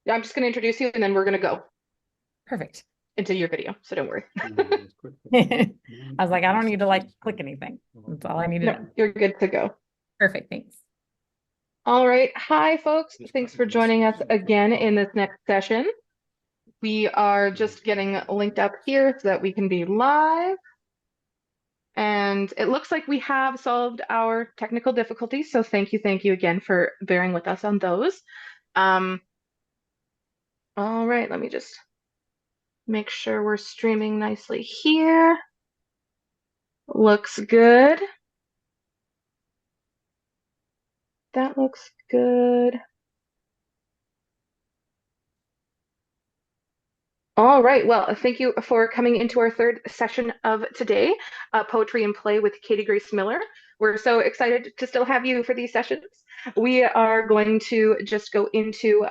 Yeah, I'm just going to introduce you and then we're going to go Perfect. into your video. So don't worry. I was like, I don't need to like click anything. That's all I need to No, know. you're good to go. Perfect. Thanks. All right. Hi, folks. Thanks for joining us again in this next session. We are just getting linked up here so that we can be live. And it looks like we have solved our technical difficulties. So thank you again for bearing with us on those. Um, all right, let me just make sure we're streaming nicely here. Looks good. That looks good. All right. Well, thank you for coming into our third session of today, Poetry and Play with Katie Grace Miller. We're so excited to still have you for these sessions. We are going to just go into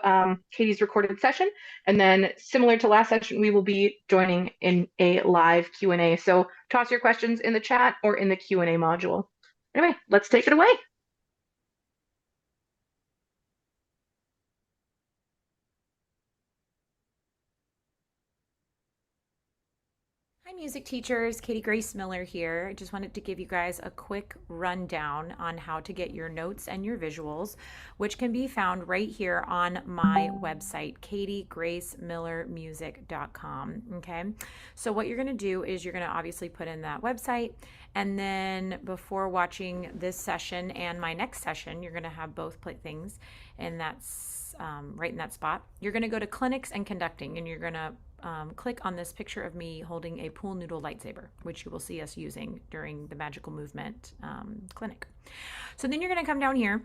Katie's recorded session, and then similar to last session, we will be joining in a live Q&A. So toss your questions in the chat or in the Q&A module. Anyway, let's take it away. Hi, music teachers. Katie Grace Miller here. I just wanted to give you guys a quick rundown on how to get your notes and your visuals, which can be found right here on my website, katiegracemillermusic.com. Okay. So, what you're going to do is you're going to obviously put in that website. And then before watching this session and my next session, you're going to have both things and that's right in that spot. You're going to go to clinics and conducting, and you're going to click on this picture of me holding a pool noodle lightsaber, which you will see us using during the magical movement clinic. So then you're going to come down here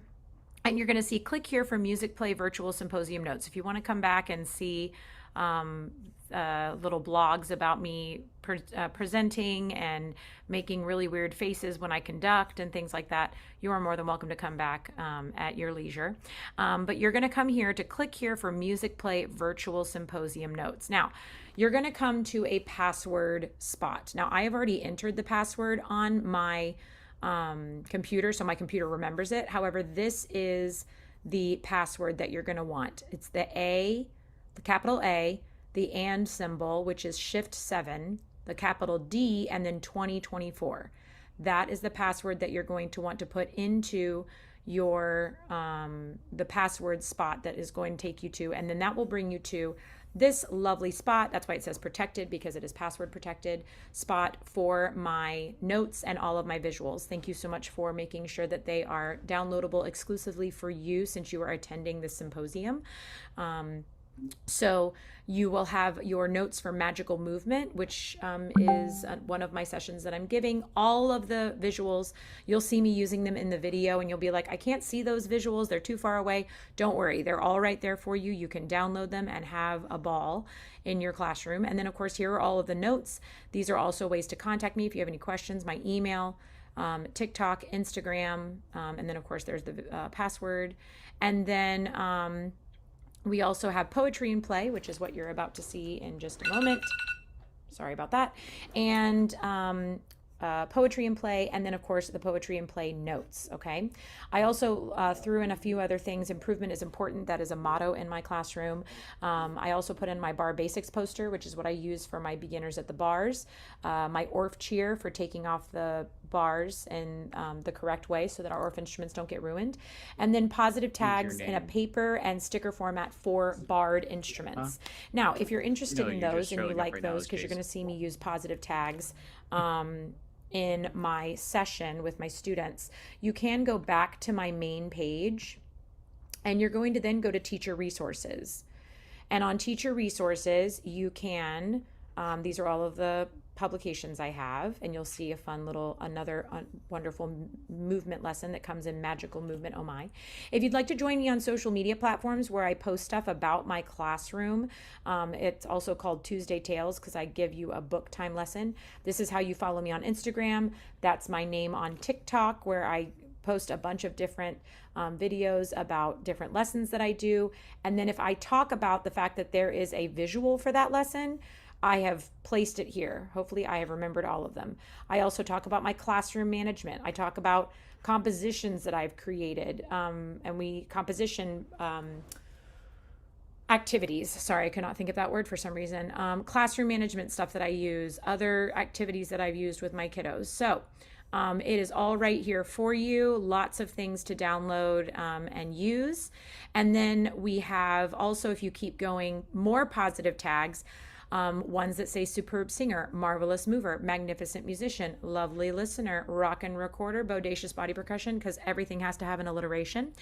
and you're going to see click here for Musicplay virtual symposium notes. If you want to come back and see little blogs about me presenting and making really weird faces when I conduct and things like that, you are more than welcome to come back at your leisure. But you're going to come here to click here for Musicplay virtual symposium notes. Now, you're going to come to a password spot. Now, I have already entered the password on my computer, so my computer remembers it. However, this is the password that you're going to want. It's the capital A, the and symbol, which is Shift 7, the capital D, and then 2024. That is the password that you're going to want to put into your the password spot that is going to take you to, and then that will bring you to this lovely spot. That's why it says protected, because it is password protected spot for my notes and all of my visuals. Thank you so much for making sure that they are downloadable exclusively for you since you are attending this symposium. So you will have your notes for magical movement, which is one of my sessions that I'm giving. All of the visuals, you'll see me using them in the video and you'll be like, I can't see those visuals. They're too far away. Don't worry. They're all right there for you. You can download them and have a ball in your classroom. And then, of course, here are all of the notes. These are also ways to contact me if you have any questions. My email, TikTok, Instagram, and then, of course, there's the password. And then we also have Poetry and Play, which is what you're about to see in just a moment. Sorry about that. And Poetry and Play, and then, of course, the Poetry and Play notes. Okay. I also threw in a few other things. Improvement is important. That is a motto in my classroom. I also put in my bar basics poster, which is what I use for my beginners at the bars. My ORF cheer for taking off the bars in the correct way so that our ORF instruments don't get ruined. And then positive tags in a paper and sticker format for barred instruments. Now, if you're interested in those and you like those, because you're going to see me use positive tags in my session with my students, you can go back to my main page and you're going to then go to teacher resources. And on teacher resources, you can, these are all of the publications I have, and you'll see a fun little, another wonderful movement lesson that comes in Magical Movement, oh my. If you'd like to join me on social media platforms where I post stuff about my classroom, it's also called Tuesday Tales because I give you a book time lesson. This is how you follow me on Instagram. That's my name on TikTok, where I post a bunch of different videos about different lessons that I do. And then if I talk about the fact that there is a visual for that lesson, I have placed it here. Hopefully I have remembered all of them. I also talk about my classroom management. I talk about compositions that I've created. I activities. Sorry, I could not think of that word for some reason. Classroom management stuff that I use, other activities that I've used with my kiddos. So it is all right here for you. Lots of things to download and use. And then we have also, if you keep going, more positive tags. Ones that say superb singer, marvelous mover, magnificent musician, lovely listener, rockin' recorder, bodacious body percussion, because everything has to have an alliteration.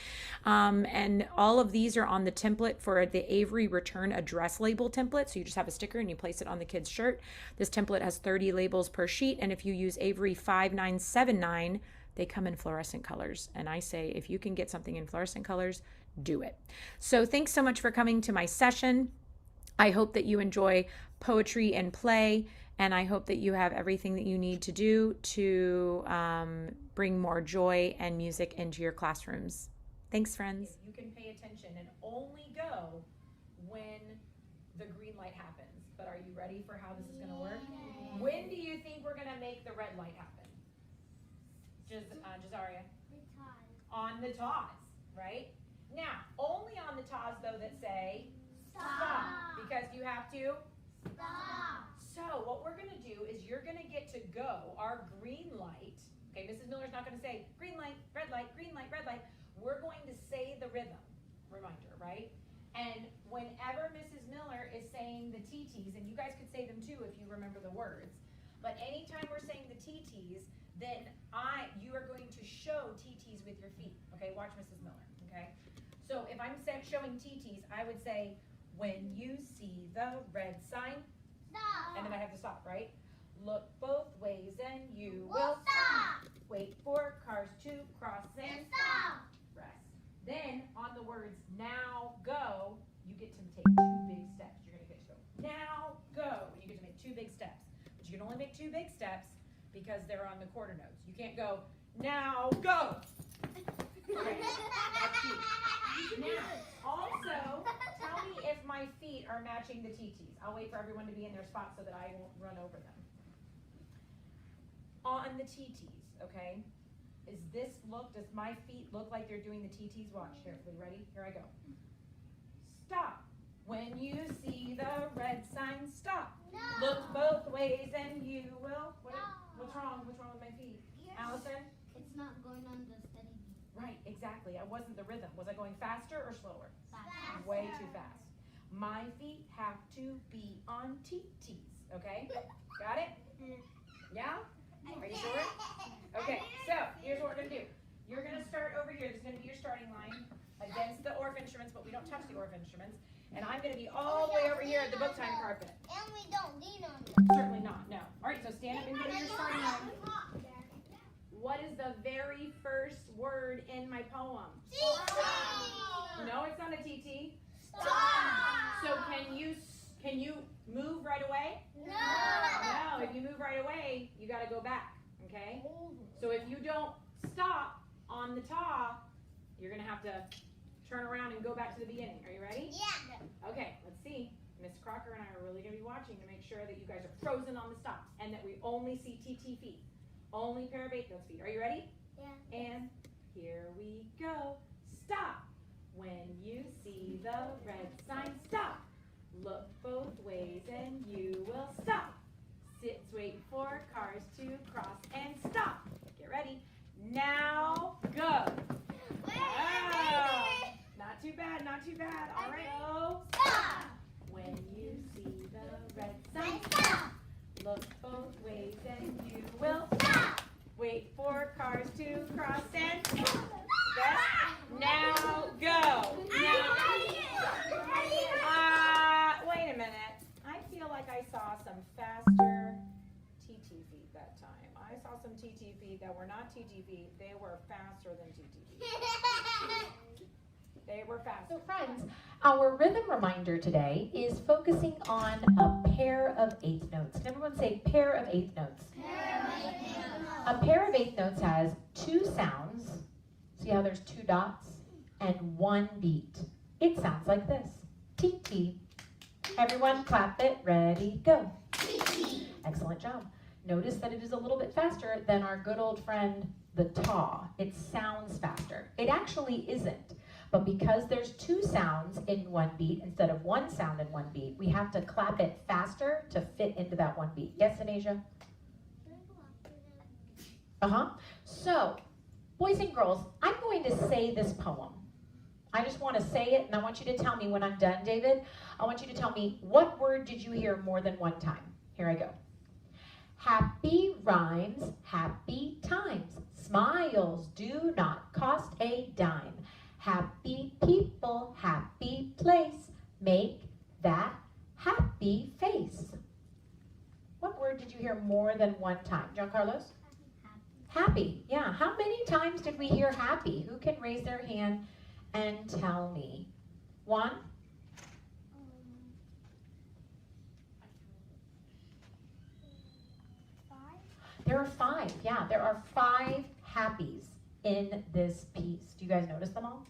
And all of these are on the template for the Avery return address label template. So you just have a sticker and you place it on the kid's shirt. This template has 30 labels per sheet. And if you use Avery 5979, they come in fluorescent colors. And I say, if you can get something in fluorescent colors, do it. So thanks so much for coming to my session. I hope that you enjoy poetry and play, and I hope that you have everything that you need to do to bring more joy and music into your classrooms. Thanks, friends. You can pay attention and only go when the green light happens. But are you ready for how this is going to work? When do you think we're going to make the red light happen? Jazaria? On the taws, right? Now, only on the taws, though, that say stop, because you have to stop. So what we're going to do is you're going to get to go our green light. Okay, Mrs. Miller's not going to say green light, red light, green light, red light. We're going to say the rhythm reminder, right? And whenever Mrs. Miller is saying the TTs, and you guys could say them too if you remember the words, but anytime we're saying the TTs, then you are going to show TTs with your feet. Okay, watch Mrs. Miller, okay? So if I'm showing TTs, I would say, when you see the red sign, stop. And then I have to stop, right? Look both ways and you will stop. Wait for cars to cross and stop. Rest. Then on the words now go, you get to take 2 big steps. You're going to get to go now go. You get to make 2 big steps. But you can only make 2 big steps because they're on the quarter notes. You can't go now go. Okay. That's cute. Now, also, tell me if my feet are matching the TTs. I'll wait for everyone to be in their spot so that I won't run over them. On the TTs, okay? Does my feet look like they're doing the TTs? Watch carefully. Ready? Here I go. Stop. When you see the red sign, stop. No. Look both ways and you will. What's wrong? What's wrong with my feet? Yes. Allison? It's not going on the steady beat. Right, exactly. I wasn't the rhythm. Was I going faster or slower? Faster. Way too fast. My feet have to be on TTs, okay? Got it? Yeah? Are you sure? Okay, so here's what we're going to do. You're going to start over here. This is going to be your starting line against the ORF instruments, but we don't touch the ORF instruments. And I'm going to be all the way over here at the book time carpet. And we don't lean on them. Certainly not, no. All right, so stand up and go to your starting line. What is the very first word in my poem? TT. No, it's not a TT. Stop. So can you move right away? No. No, if you move right away, you got to go back, okay? So if you don't stop on the ta, you're going to have to turn around and go back to the beginning. Are you ready? Yeah. Okay, let's see. Miss Crocker and I are really going to be watching to make sure that you guys are frozen on the stops and that we only see TT feet. Only pair of 8 notes feet. Are you ready? Yeah. And here we go. Stop. When you see the red sign, stop. Look both ways and you will stop. Sit, wait for cars to cross and stop. Get ready. Now go. Wow. Not too bad, not too bad. All right. Oh, Stop. when you see the red sign, Stop. look both ways and you will Stop. wait for cars to cross and stop. Now go. Now, wait a minute. I feel like I saw some faster TT feet that time. I saw some TT feet that were not TT feet. They were faster than TT feet. They were faster. So friends, our rhythm reminder today is focusing on a pair of 8th notes. Can everyone say pair of 8th notes? A pair of 8th notes has 2 sounds. See how there's 2 dots? And 1 beat. It sounds like this. T-T. Everyone clap it. Ready, go. Excellent job. Notice that it is a little bit faster than our good old friend, the ta. It sounds faster. It actually isn't. But because there's two sounds in one beat instead of one sound in one beat, we have to clap it faster to fit into that one beat. Yes, Anasia? So, boys and girls, I'm going to say this poem. I just want to say it, and I want you to tell me when I'm done, David. I want you to tell me, what word did you hear more than one time? Here I go. Happy rhymes, happy times. Smiles do not cost a dime. Happy people, happy place. Make that happy face. What word did you hear more than one time? John Carlos? Happy. Yeah. How many times did we hear happy? Who can raise their hand and tell me? One? There are 5. Yeah, there are 5 happies in this piece. Do you guys notice them all?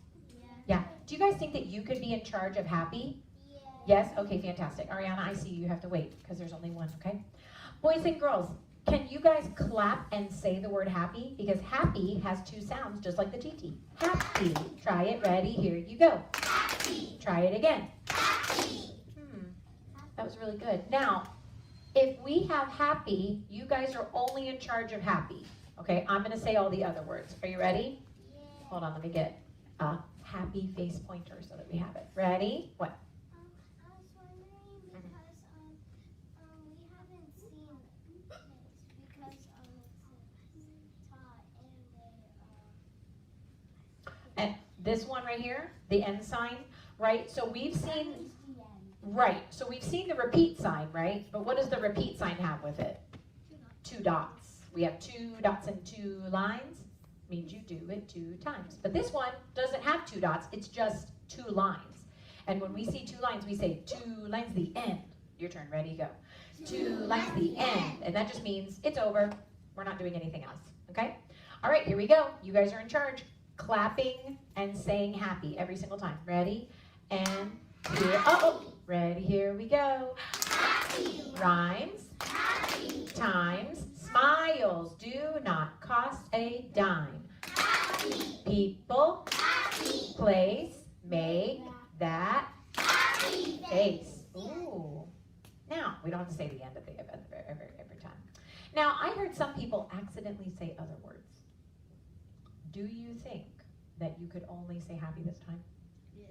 Yeah. Do you guys think that you could be in charge of happy? Yes? Okay, fantastic. Ariana, I see you have to wait because there's only one, okay? Boys and girls, can you guys clap and say the word happy? Because happy has 2 sounds just like the TT. Happy. Try it. Ready? Here you go. Happy. Try it again. Happy. That was really good. Now, if we have happy, you guys are only in charge of happy. Okay, I'm going to say all the other words. Are you ready? Yeah. Hold on, let me get a happy face pointer so that we have it. Ready? What? I was wondering because we haven't seen it because it's taught And this one right here, the end sign, right? So we've seen, right, so we've seen the repeat sign, right? But what does the repeat sign have with it? 2 dots. We have 2 dots and 2 lines. Means you do it 2 times. But this one doesn't have 2 dots. It's just 2 lines. And when we see 2 lines, we say 2 lines the end. Your turn. Ready? Go. 2 lines the end. And that just means it's over. We're not doing anything else. Okay? All right, here we go. You guys are in charge. Clapping and saying happy every single time. Ready? And here. Ready? Here we go. Happy. Rhymes. Happy. Times. Smiles do not cost a dime. Happy. People. Happy. Place. Make that happy face. Ooh. Now, we don't have to say the end of the every time. Now, I heard some people accidentally say other words. Do you think that you could only say happy this time?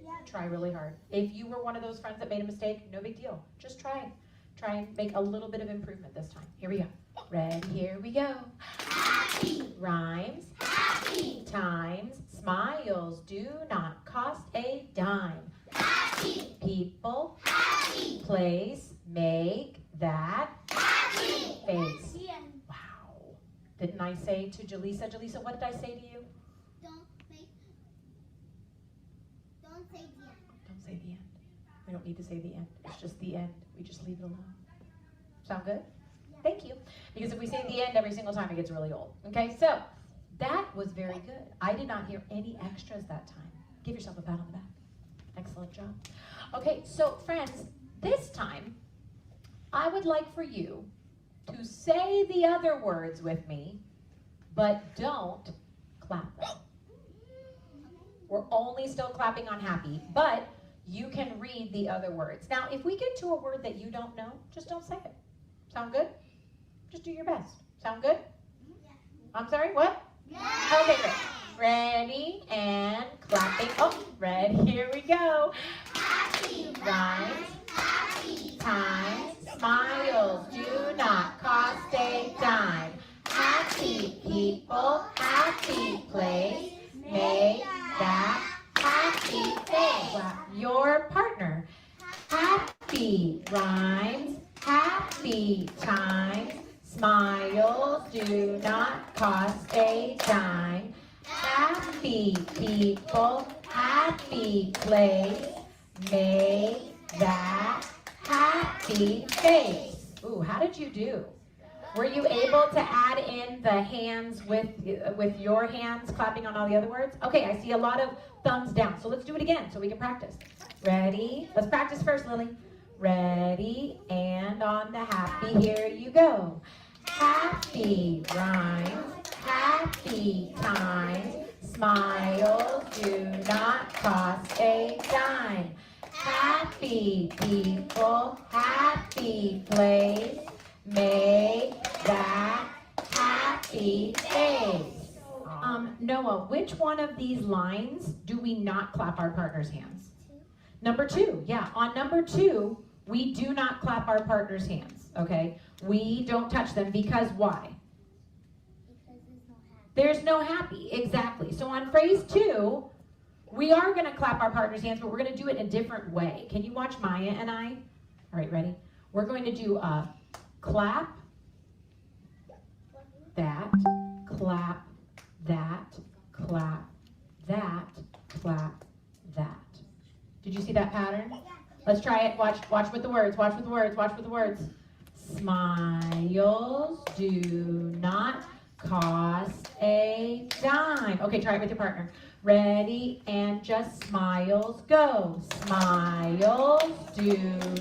Yeah. Try really hard. If you were one of those friends that made a mistake, no big deal. Just try. Try and make a little bit of improvement this time. Here we go. Ready? Here we go. Happy. Rhymes. Happy. Times. Smiles do not cost a dime. Happy. People. Happy. Place. Make that happy face. Wow. Didn't I say to Jaleesa, Jaleesa, what did I say to you? Don't say the end. Don't say the end. We don't need to say the end. It's just the end. We just leave it alone. Sound good? Yeah. Thank you. Because if we say the end every single time, it gets really old. Okay, so that was very good. I did not hear any extras that time. Give yourself a pat on the back. Excellent job. Okay, so friends, this time, I would like for you to say the other words with me, but don't clap them. We're only still clapping on happy, but you can read the other words. Now, if we get to a word that you don't know, just don't say it. Sound good? Just do your best. Sound good? Yeah. I'm sorry, what? Yeah. Okay, great. Ready and clapping. Oh, ready, here we go. Happy. Rhymes. Happy. Times. Smiles do not cost a dime. Happy people, happy place. Make that happy face. Your partner. Happy rhymes, happy times. Smiles do not cost a dime. Happy people, happy place. Make that happy face. Ooh, how did you do? Were you able to add in the hands with your hands clapping on all the other words? Okay, I see a lot of thumbs down. So let's do it again so we can practice. Ready? Let's practice first, Lily. Ready, and on the happy, here you go. Happy rhymes, happy times. Smiles do not cost a dime. Happy people, happy place. Make that happy face. Noah, which one of these lines do we not clap our partner's hands? Number 2, yeah. On number 2, we do not clap our partner's hands, okay? We don't touch them because why? Because There's no happy, exactly. So on phrase 2, we are gonna clap our partner's hands, but we're gonna do it in a different way. Can you watch Maya and I? All right, ready? We're going to do a clap, that, clap, that, clap, that, clap, that. Did you see that pattern? Let's try it. Watch with the words. Watch with the words. Watch with the words. Smiles do not cost a dime. Okay, try it with your partner. Ready, and just smiles go. Smiles do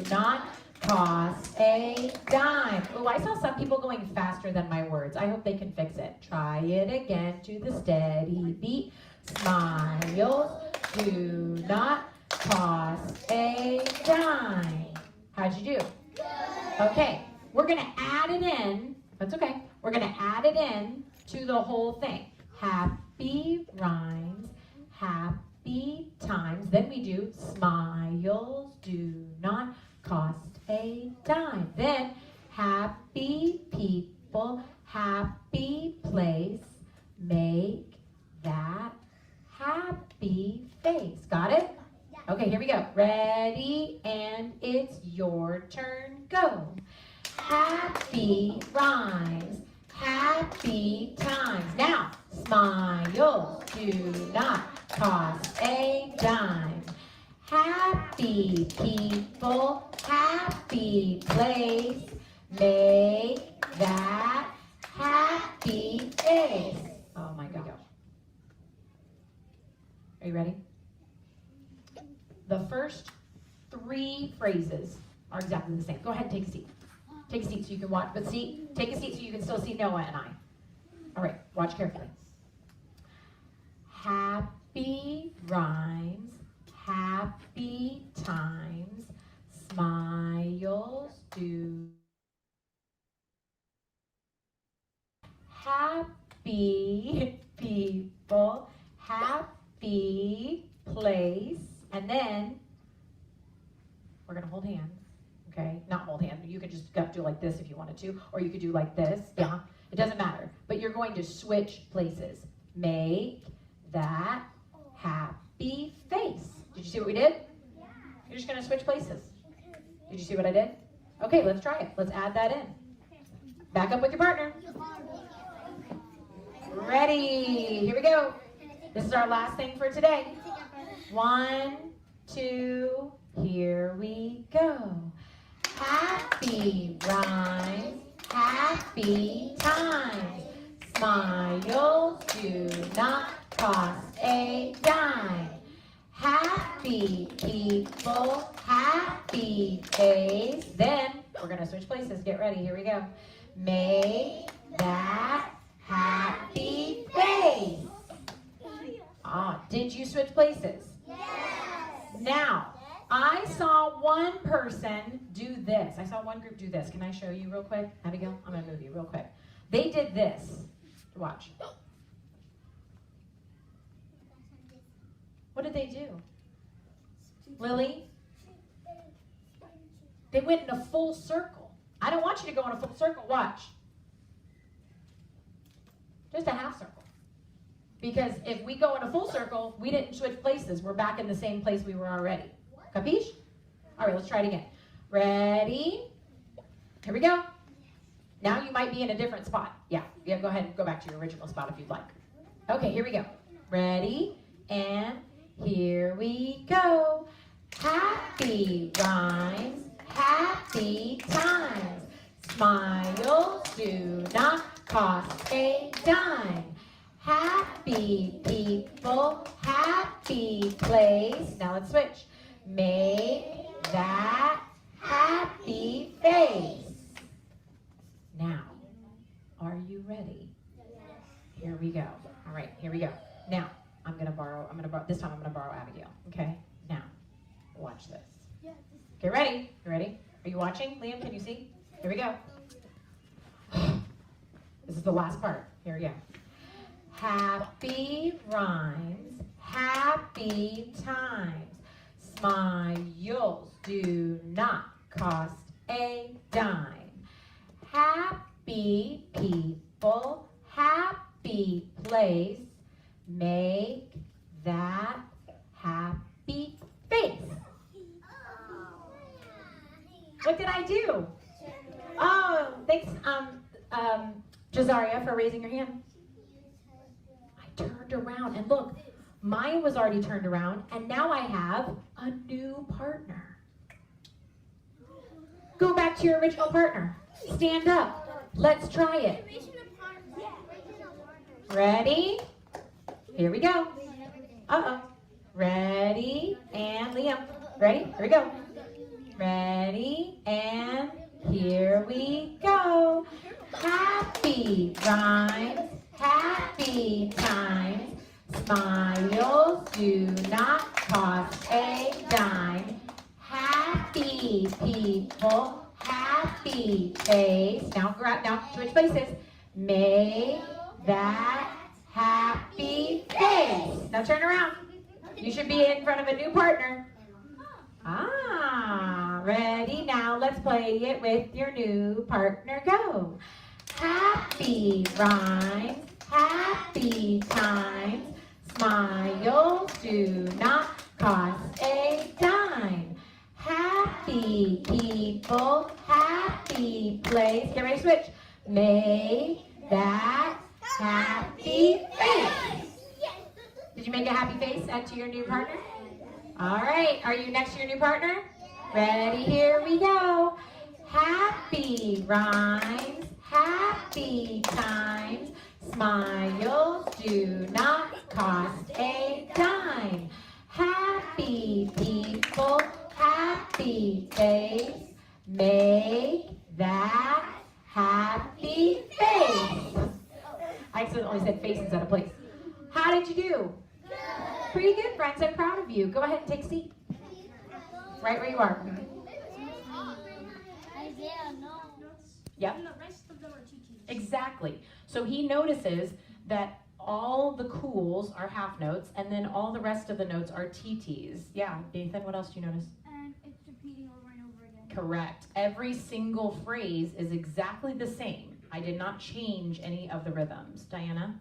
not cost a dime. Oh, I saw some people going faster than my words. I hope they can fix it. Try it again to the steady beat. Smiles do not cost a dime. How'd you do? Okay, we're gonna add it in. That's okay. We're gonna add it in to the whole thing. Happy rhymes, happy times. Then we do smiles do not cost a dime. Then happy people, happy place. Make that happy face. Got it? Okay, here we go. Ready, and it's your turn. Go. Happy rhymes, happy times. Now, smiles do not cost a dime. Happy people, happy place. Make that happy face. Oh my God. Are you ready? The first 3 phrases are exactly the same. Go ahead and take a seat. Take a seat so you can watch, but take a seat so you can still see Noah and I. All right, watch carefully. Happy rhymes, happy times, smiles do. Happy people, happy place. And then we're gonna hold hands, okay? Not hold hands, you could just do like this if you wanted to, or you could do like this, yeah? It doesn't matter, but you're going to switch places. Make that happy face. Did you see what we did? You're just gonna switch places. Did you see what I did? Okay, let's try it. Let's add that in. Back up with your partner. Ready, here we go. This is our last thing for today. 1, 2, here we go. Happy rhymes, happy times. Smiles do not cost a dime. Happy people, happy face. Then we're gonna switch places. Get ready, here we go. Make that happy face. Did you switch places? Yes. Now, I saw one person do this. I saw one group do this. Can I show you real quick? Abigail, I'm gonna move you real quick. They did this. Watch. What did they do? Lily? They went in a full circle. I don't want you to go in a full circle. Watch. Just a half circle. Because if we go in a full circle, we didn't switch places. We're back in the same place we were already. Capiche? All right, let's try it again. Ready? Here we go. Now you might be in a different spot. Yeah, go ahead and go back to your original spot if you'd like. Okay, here we go. Ready? And here we go. Happy rhymes, happy times. Smiles do not cost a dime. Happy people, happy place. Now let's switch. Make that happy face. Now, are you ready? Here we go. All right, here we go. Now, this time I'm gonna borrow Abigail. Okay, now, watch this. Okay, ready? You ready? Are you watching? Liam, can you see? Here we go. This is the last part. Here we go. Happy rhymes, happy times. Smiles do not cost a dime. Happy people, happy place. Make that happy face. What did I do? Oh, thanks, Jazaria, for raising your hand. I turned around and look, mine was already turned around, and now I have a new partner. Go back to your original partner. Stand up. Let's try it. Ready? Here we go. Uh-oh. Ready, and Liam. Ready? Here we go. Ready, and here we go. Happy rhymes, happy times. Smiles do not cost a dime. Happy people, happy face. Now switch places. Make that happy face. Now turn around. You should be in front of a new partner. Ready? Now let's play it with your new partner. Go. Happy rhymes, happy times. Smiles do not cost a dime. Happy people, happy place. Get ready to switch. Make that happy face. Did you make a happy face to your new partner? All right, are you next to your new partner? Ready, here we go. Happy rhymes, happy times. Smiles do not cost a dime. Happy people, happy face. Make that happy face. I accidentally said faces out of place. How did you do? Pretty good, friends. I'm proud of you. Go ahead and take a seat. Right where you are. Yep. Exactly. So he notices that all the cools are half notes, and then all the rest of the notes are TTs. Yeah, Nathan, what else do you notice? And it's repeating over and over again. Correct. Every single phrase is exactly the same. I did not change any of the rhythms. Diana?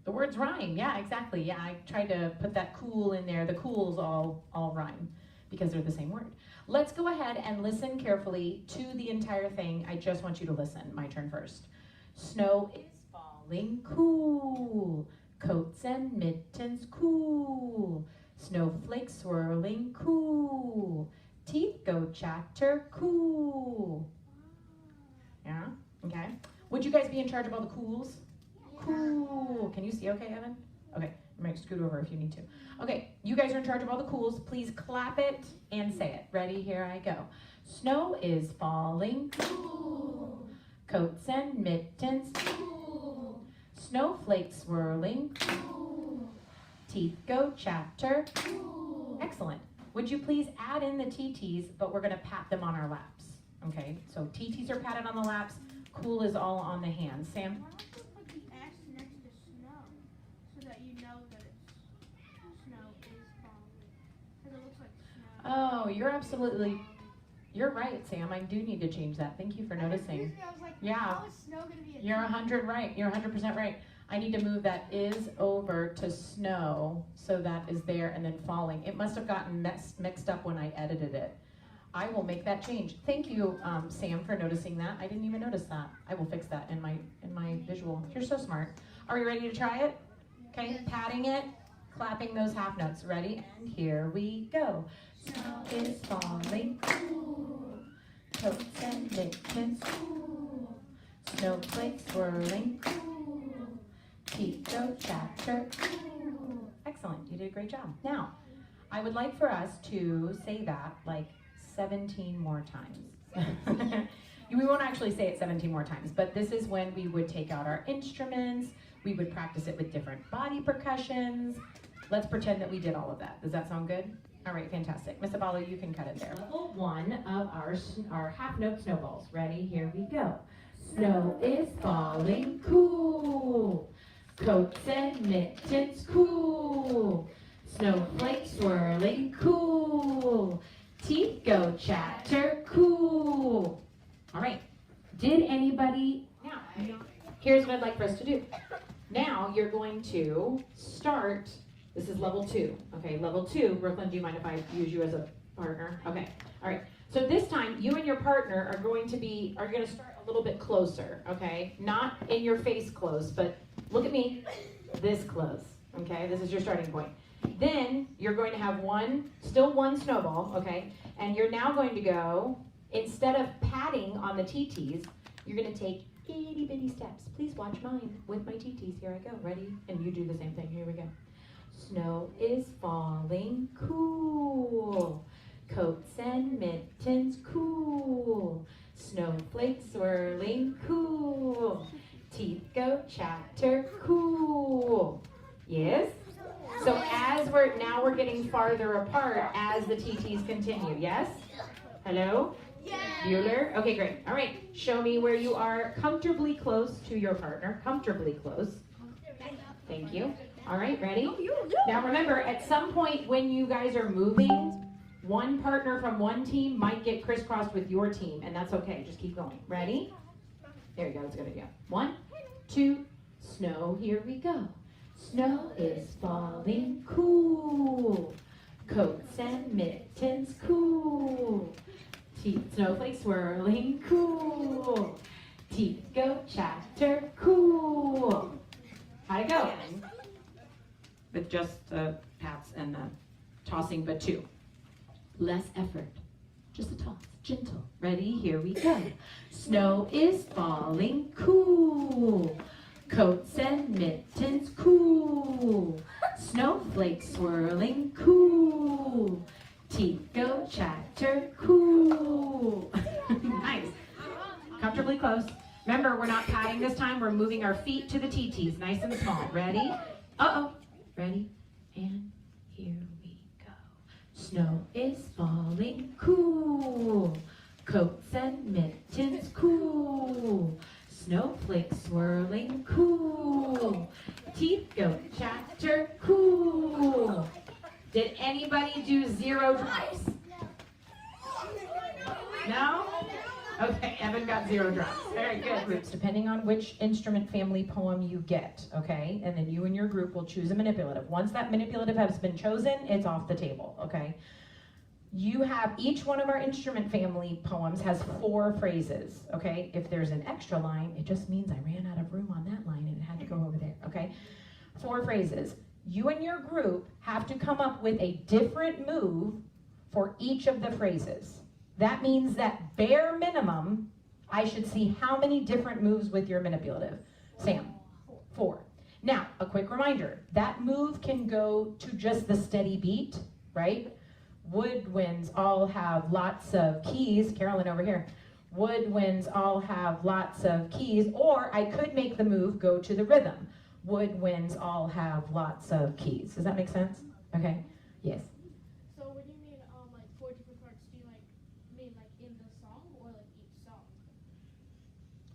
The words rhyme, yeah, exactly. Yeah, I tried to put that cool in there. The cools all rhyme because they're the same word. Let's go ahead and listen carefully to the entire thing. I just want you to listen. My turn first. Snow is falling cool. Coats and mittens cool. Snowflakes swirling cool. Teeth go chatter cool. Yeah, okay. Would you guys be in charge of all the cools? Cool. Can you see okay, Evan? Okay, you might scoot over if you need to. Okay, you guys are in charge of all the cools. Please clap it and say it. Ready? Here I go. Snow is falling. Cool. Coats and mittens. Cool. Snowflakes swirling. Cool. Teeth go chatter. Cool. Excellent. Would you please add in the TTs, but we're going to pat them on our laps. Okay, so TTs are patted on the laps. Cool is all on the hands. Sam? Oh, you're right, Sam. I do need to change that. Thank you for noticing. I was like, yeah. How is snow gonna be You're 100 right. You're 100% right. I need to move that is over to snow, so that is there and then falling. It must have gotten mixed up when I edited it. I will make that change. Thank you, Sam, for noticing that. I didn't even notice that. I will fix that in my visual. You're so smart. Are we ready to try it? Okay, patting it, clapping those half notes. Ready? And here we go. Snow is falling, cool. Coats and mittens, cool. Snowflakes swirling, cool. Teeth go chatter, cool. Excellent, you did a great job. Now, I would like for us to say that like 17 more times. We won't actually say it 17 more times, but this is when we would take out our instruments, we would practice it with different body percussions. Let's pretend that we did all of that. Does that sound good? All right, fantastic. Miss Abalo, you can cut it there. Level 1 of our half note snowballs. Ready? Here we go. Snow is falling, cool. Coats and mittens, cool. Snowflakes swirling, cool. Teeth go chatter, cool. All right. Did anybody, now, here's what I'd like for us to do. Now you're going to start, this is level 2. Okay, level 2, Brooklyn, do you mind if I use you as a partner? Okay, all right. So this time, you and your partner are going to start a little bit closer, okay? Not in your face close, but look at me, this close, okay? This is your starting point. Then you're going to have still one snowball, okay? And you're now going to go, instead of patting on the TTs, you're going to take itty bitty steps. Please watch mine with my TTs. Here I go. Ready? And you do the same thing. Here we go. Snow is falling, cool. Coats and mittens, cool. Snowflakes swirling, cool. Teeth go chatter, cool. Yes? So now we're getting farther apart as the TTs continue. Yes? Hello? Bueller? Okay, great. All right. Show me where you are comfortably close to your partner. Comfortably close. Thank you. All right, ready? Now remember, at some point when you guys are moving, one partner from one team might get crisscrossed with your team, and that's okay. Just keep going. Ready? There you go. That's a good idea. 1, 2, snow. Here we go. Snow is falling, cool. Coats and mittens, cool. Snowflakes swirling, cool. Teeth go chatter, cool. How'd it go? With just the pats and the tossing, but 2. Less effort. Just a toss. Gentle. Ready? Here we go. Snow is falling, cool. Coats and mittens, cool. Snowflakes swirling, cool. Teeth go chatter, cool. Nice. Comfortably close. Remember, we're not patting this time. We're moving our feet to the TTs, nice and small. Ready? Uh-oh. Ready? And here we go. Snow is falling, cool. Coats and mittens, cool. Snowflakes swirling, cool. Teeth go chatter, cool. Did anybody do 0 drops? No? Okay, Evan got 0 drops. Very good. Groups, depending on which instrument family poem you get, okay? And then you and your group will choose a manipulative. Once that manipulative has been chosen, it's off the table, okay? You have, each one of our instrument family poems has 4 phrases, okay? If there's an extra line, it just means I ran out of room on that line and it had to go over there, okay? 4 phrases. You and your group have to come up with a different move for each of the phrases. That means that bare minimum, I should see how many different moves with your manipulative. Sam? 4. Now, a quick reminder, that move can go to just the steady beat, right? Woodwinds all have lots of keys. Carolyn over here. Woodwinds all have lots of keys, or I could make the move go to the rhythm. Woodwinds all have lots of keys. Does that make sense? Okay. Yes. So what do you mean, like 4 different parts? Do you mean in the song or like each song?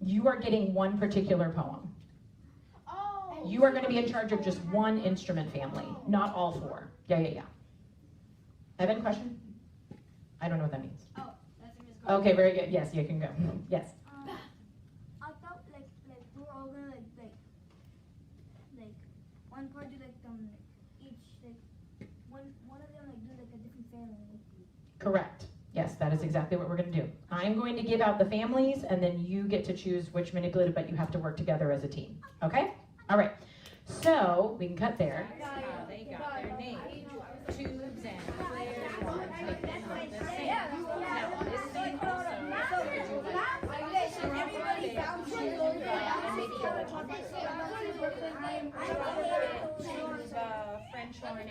You are getting one particular poem. Oh. You are going to be in charge of just one instrument family, not all 4. Yeah. Evan, question? I don't know what that means. Oh, that's a miscall. Okay, very good. Yes, you can go. Yes. I thought like we're all gonna like one part do each one of them do a different family. Correct. Yes, that is exactly what we're going to do. I'm going to give out the families, and then you get to choose which manipulative, but you have to work together as a team. Okay? All right. So we can cut there. They got their name. Tubes and flares. Now, on this thing also, would you like Everybody bounces and maybe choose French horn and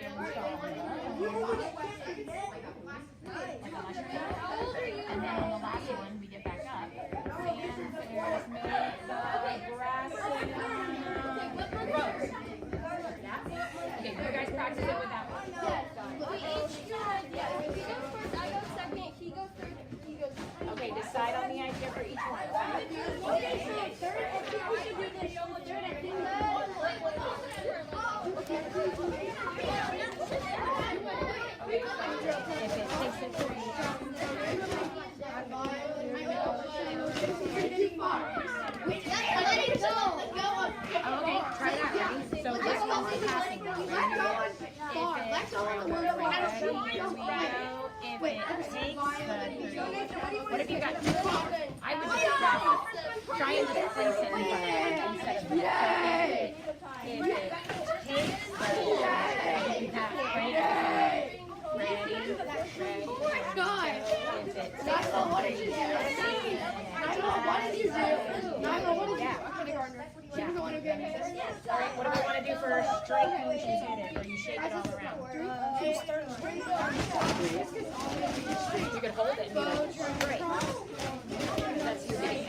and then on the last one, we get back up. practice it with that one. We each do like, yeah, if he goes first, I go second, he goes third, he goes second. Okay, decide on the idea for each one. Okay, so third, I think we should do this. Third, I think Okay, try that. Ready? So let's go on passing. What if you got too far? I would just try and just place it in front instead of if it takes ready. Oh my God! If it takes what did you do? What did you do? All right, what do we want to do for straight when she's hit it, or you shake it all around? You could hold it and be like, straight. That's your game.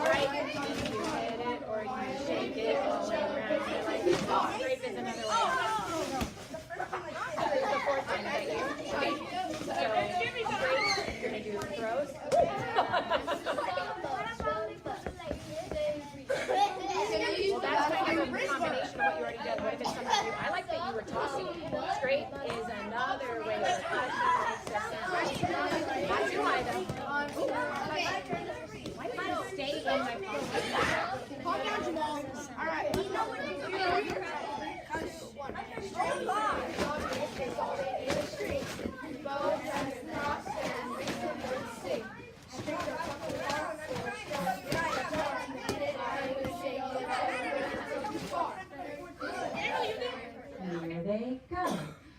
Right? You hit it, or you shake it all around. Like, straight is another way. This is the fourth time that you. Okay, so straight, you're going to do throws. Well, that's kind of a combination of what you already did. What if it's something new? I like that you were tossing. Straight is another way to touch that makes a sound. Not too high though. Why did you stay in my pocket? Calm down, Jamal. All right. Here they go.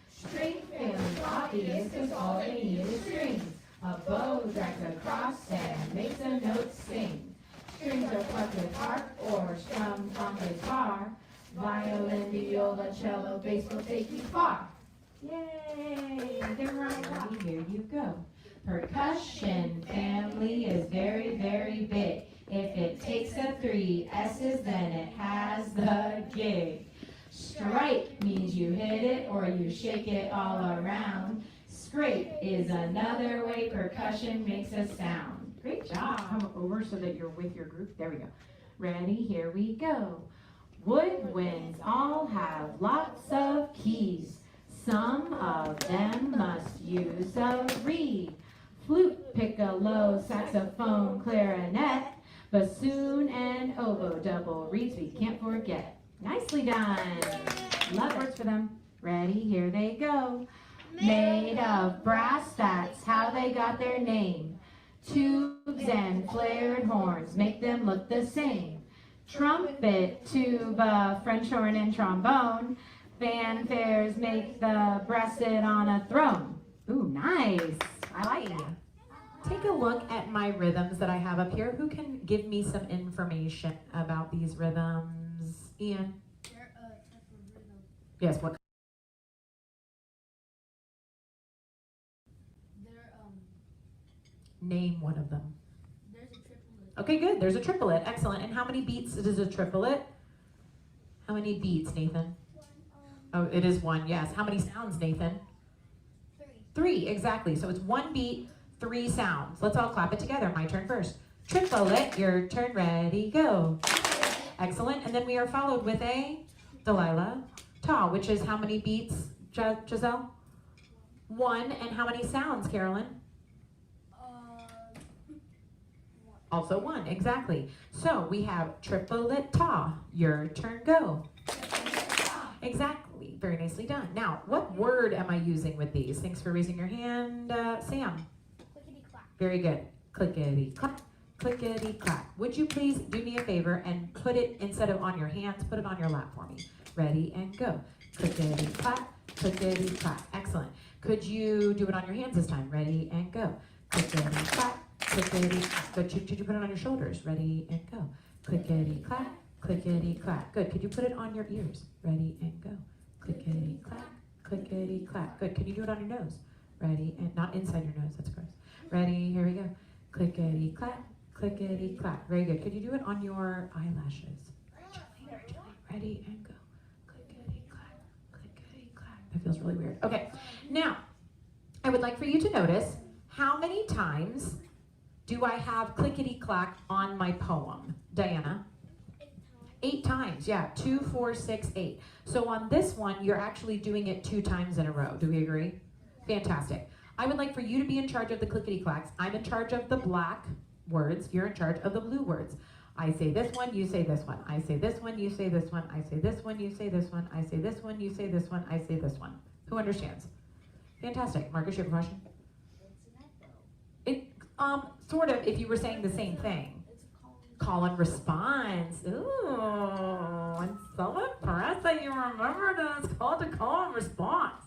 String feeling obvious because all they need is strings. A bow drags across and makes a note sing. Strings are plucked with harp or strummed on guitar. Violin, viola, cello, bass will take you far. Yay! They're right. Here you go. Percussion family is very, very big. If it takes a 3 S's, then it has the gig. Strike means you hit it or you shake it all around. Scrape is another way percussion makes a sound. Great job. Come over so that you're with your group. There we go. Ready? Here we go. Woodwinds all have lots of keys. Some of them must use a reed. Flute, piccolo, saxophone, clarinet, bassoon, and oboe double reeds we can't forget. Nicely done. Love words for them. Ready? Here they go. Made of brass, that's how they got their name. Tubes and flared horns make them look the same. Trumpet, tuba, French horn, and trombone. Fanfares make the brass sit on a throne. Ooh, nice. I like it. Take a look at my rhythms that I have up here. Who can give me some information about these rhythms? Ian? They're a type of rhythm. Yes, what? They're Name one of them. there's a triplet. Okay, good. There's a triplet. Excellent. And how many beats is a triplet? How many beats, Nathan? Oh, it is 1, yes. How many sounds, Nathan? 3. 3, exactly. So it's 1 beat, 3 sounds. Let's all clap it together. My turn first. Triplet, your turn, ready, go. Excellent. And then we are followed with a Delilah Ta, which is how many beats, Giselle? 1. And how many sounds, Carolyn? Also 1, exactly. So we have triplet Ta. Your turn, go. Exactly. Very nicely done. Now, what word am I using with these? Thanks for raising your hand, Sam. Clickety clack. Very good. Clickety clack, clickety clack. Would you please do me a favor and put it, instead of on your hands, put it on your lap for me. Ready and go. Clickety clack, clickety clack. Excellent. Could you do it on your hands this time? Ready and go. Clickety clack, clickety clack. Good. Could you put it on your shoulders? Ready and go. Clickety clack, clickety clack. Good. Could you put it on your ears? Ready and go. Clickety clack, clickety clack. Good. Can you do it on your nose? Ready and not inside your nose. That's gross. Ready. Here we go. Clickety clack, clickety clack. Very good. Could you do it on your eyelashes? Ready and go. Clickety clack, feels really weird. Okay, now, I would like for you to notice how many times do I have clickety-clack on my poem? Diana? 8 times, yeah, 2, 4, 6, 8. So on this one, you're actually doing it 2 times in a row. Do we agree? Fantastic. I would like for you to be in charge of the clickety-clacks. I'm in charge of the black words. You're in charge of the blue words. I say this one, you say this one. I say this one, you say this one. I say this one, you say this one. I say this one, you say this one. I say this one. Who understands? Fantastic. Marcus, you have a question? It, sort of, if you were saying the same thing. Call and response. Ooh, I'm so impressed that you remembered that it's called a call and response.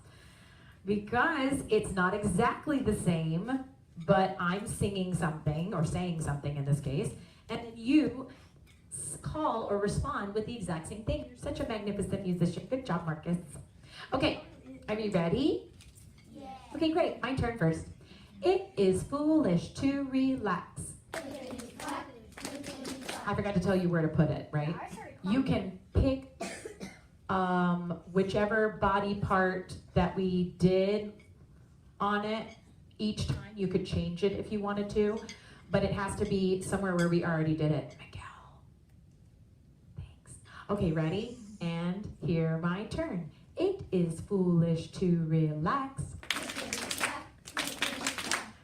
Because it's not exactly the same, but I'm singing something, or saying something in this case, and then you call or respond with the exact same thing. You're such a magnificent musician. Good job, Marcus. Okay, are you ready? Yeah. Okay, great. My turn first. It is foolish to relax. I forgot to tell you where to put it, right? You can pick whichever body part that we did on it. Each time you could change it if you wanted to, but it has to be somewhere where we already did it. Miguel. Thanks. Okay, ready? And here my turn. It is foolish to relax.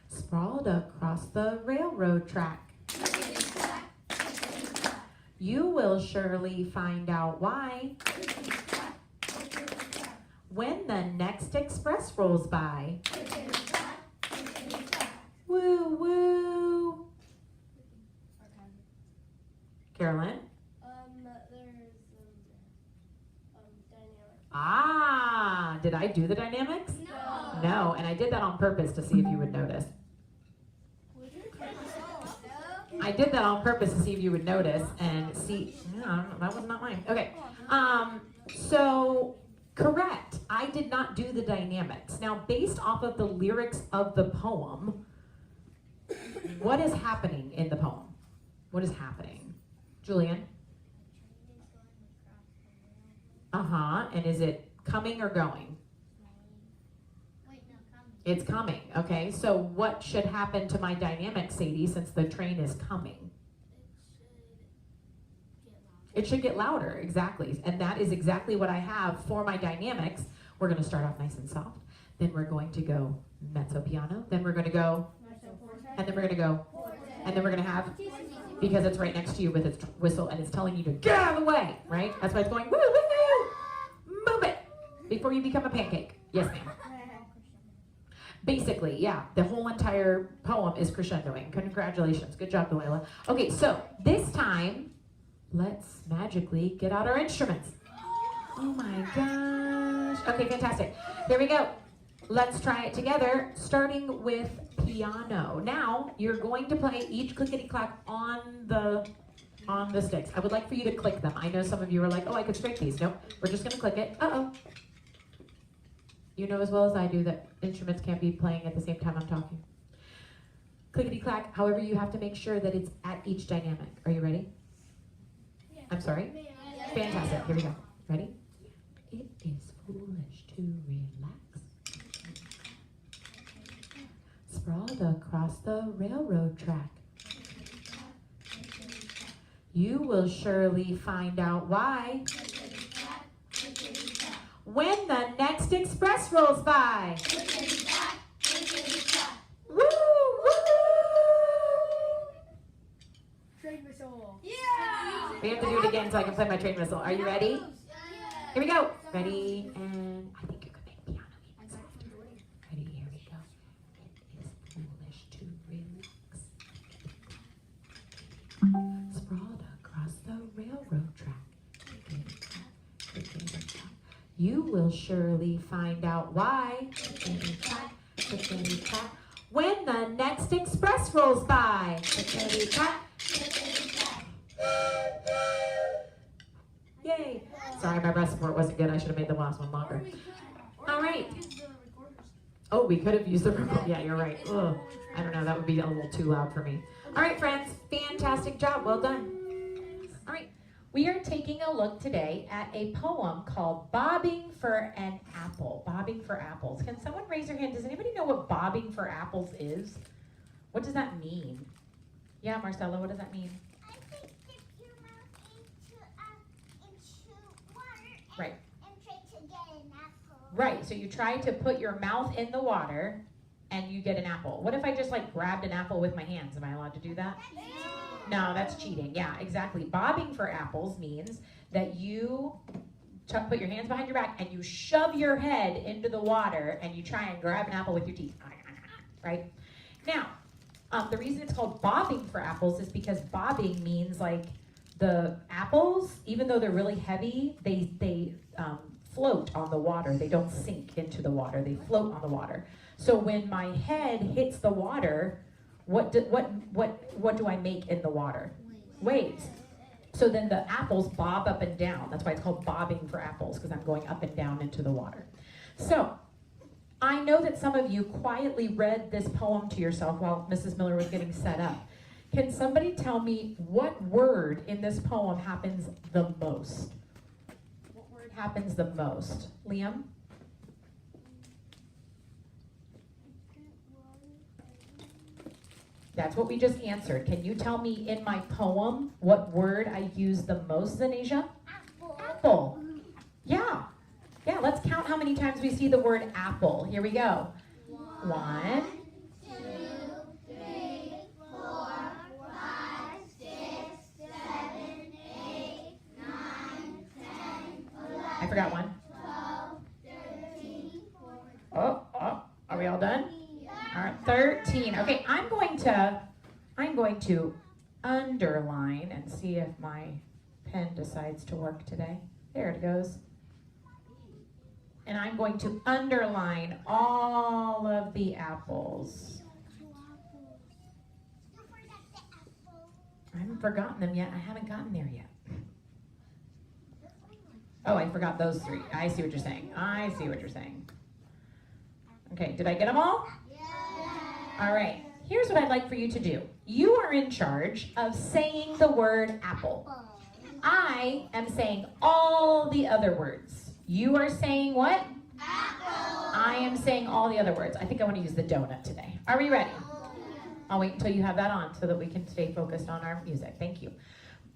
Sprawled across the railroad track. You will surely find out why when the next express rolls by. Woo, woo. Carolyn? There's dynamic. Ah, did I do the dynamics? No, and I did that on purpose to see if you would notice. I did that on purpose to see if you would notice and see. No, that was not mine. Okay. So correct. I did not do the dynamics. Now, based off of the lyrics of the poem, what is happening in the poem? What is happening? Julian? And is it coming or going? It's coming, okay. So what should happen to my dynamic, Sadie, since the train is coming? It should get louder, exactly. And that is exactly what I have for my dynamics. We're gonna start off nice and soft. Then we're going to go mezzo piano. Then we're gonna go, and then we're gonna go, and then we're gonna have, because it's right next to you with its whistle and it's telling you to get out of the way, right? That's why it's going, woo, woo, woo, move it before you become a pancake. Yes, ma'am. Basically, yeah, the whole entire poem is crescendoing. Congratulations. Good job, Delilah. Okay, so this time, let's magically get out our instruments. Oh my gosh. Okay, fantastic. Here we go. Let's try it together, starting with piano. Now, you're going to play each clickety-clack on the sticks. I would like for you to click them. I know some of you are like, oh, I could strike these. Nope, we're just gonna click it. Uh-oh. You know as well as I do that instruments can't be playing at the same time I'm talking. Clickety-clack, however, you have to make sure that it's at each dynamic. Are you ready? Yeah. I'm sorry? Yeah. Fantastic, here we go. Ready? It is foolish to relax. Sprawled across the railroad track. You will surely find out why when the next express rolls by. Woo, woo! Train whistle. We have to do it again so I can play my train whistle. Are you ready? Here we go. Ready, and I think you could make piano even softer. Ready, here we go. It is foolish to relax. Sprawled across the railroad track. You will surely find out why when the next express rolls by. Yay! Sorry, my breath support wasn't good. I should have made the last one longer. All right. Oh, we could have used the remote. Yeah, you're right. Ugh. I don't know. That would be a little too loud for me. All right, friends. Fantastic job. Well done. All right. We are taking a look today at a poem called Bobbing for an Apple. Bobbing bobbing for apples. Can someone raise their hand? Does anybody know what bobbing for apples is? What does that mean? Yeah, Marcella, what does that mean? I think dip your mouth into water Right. and try to get an apple. Right, so you try to put your mouth in the water and you get an apple. What if I just like grabbed an apple with my hands? Am I allowed to do that? No, that's cheating. Yeah, exactly. Bobbing for apples means that you put your hands behind your back and you shove your head into the water and you try and grab an apple with your teeth. Right? Now, the reason it's called bobbing for apples is because bobbing means like the apples, even though they're really heavy, they float on the water. They don't sink into the water. They float on the water. So when my head hits the water, what do I make in the water? Waves. So then the apples bob up and down. That's why it's called bobbing for apples, because I'm going up and down into the water. So I know that some of you quietly read this poem to yourself while Mrs. Miller was getting set up. Can somebody tell me what word in this poem happens the most? What word happens the most? Liam? That's what we just answered. Can you tell me in my poem what word I use the most, Zanesia? Apple. Apple. Yeah. Yeah, let's count how many times we see the word apple. Here we go. 1, 2, 3, 4, 5, 6, 7, 8, 9, 10, 11. I forgot one. 12, 13, 14. Oh, are we all done? All right, 13. Okay, I'm going to underline and see if my pen decides to work today. There it goes. And I'm going to underline all of the apples. I haven't forgotten them yet. I haven't gotten there yet. Oh, I forgot those 3. I see what you're saying. I see what you're saying. Okay, did I get them all? All right, here's what I'd like for you to do. You are in charge of saying the word apple. I am saying all the other words. You are saying what? Apple. I am saying all the other words. I think I want to use the donut today. Are we ready? I'll wait until you have that on so that we can stay focused on our music. Thank you.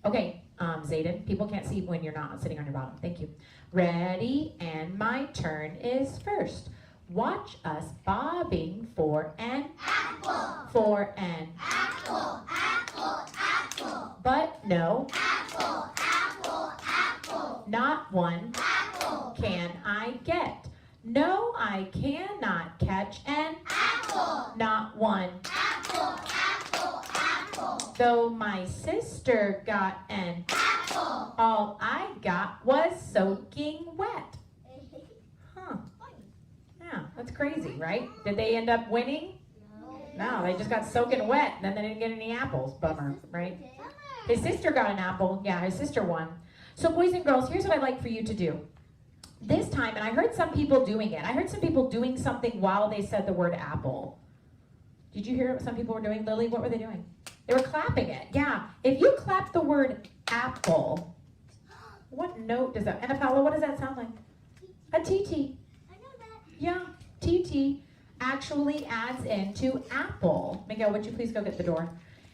Okay, Zayden, people can't see when you're not sitting on your bottom. Thank you. Ready, and my turn is first. Watch us bobbing for an Apple. For an Apple. Apple. Apple. But no, Apple. Apple. Apple. not one Apple. can I get. No, I cannot catch an Apple. not one. Apple. Apple. Apple. Though my sister got an Apple. all I got was soaking wet. Huh. Yeah, that's crazy, right? Did they end up winning? No, they just got soaking wet, and then they didn't get any apples. Bummer, right? His sister got an apple. Yeah, his sister won. So boys and girls, here's what I'd like for you to do. This time, and I heard some people doing it. I heard some people doing something while they said the word apple. Did you hear what some people were doing? Lily, what were they doing? They were clapping it. Yeah, if you clap the word apple, what note does that, Anna Paula, what does that sound like? A TT. I know that. Yeah, TT actually adds into apple. Miguel, would you please go get the door?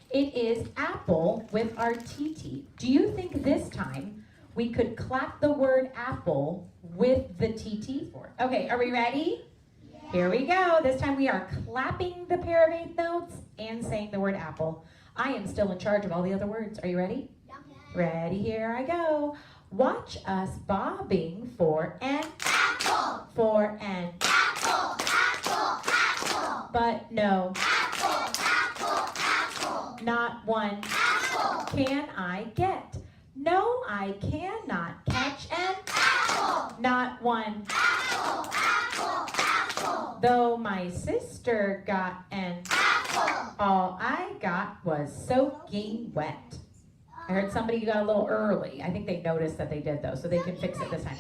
It is apple with our TT. Do you think this time we could clap the word apple with the TT for it? Okay, are we ready? Yeah. Here we go. This time we are clapping the pair of 8 notes and saying the word apple. I am still in charge of all the other words. Are you ready? Yeah. Ready, here I go. Watch us bobbing for an Apple. for an Apple. Apple. Apple. but no, Apple. Apple. Apple. not one Apple. can I get. No, I cannot catch an Apple. not one. Apple. Apple. Apple. Though my sister got an Apple. all I got was soaking wet. I heard somebody got a little early. I think they noticed that they did though, so they can fix it this time.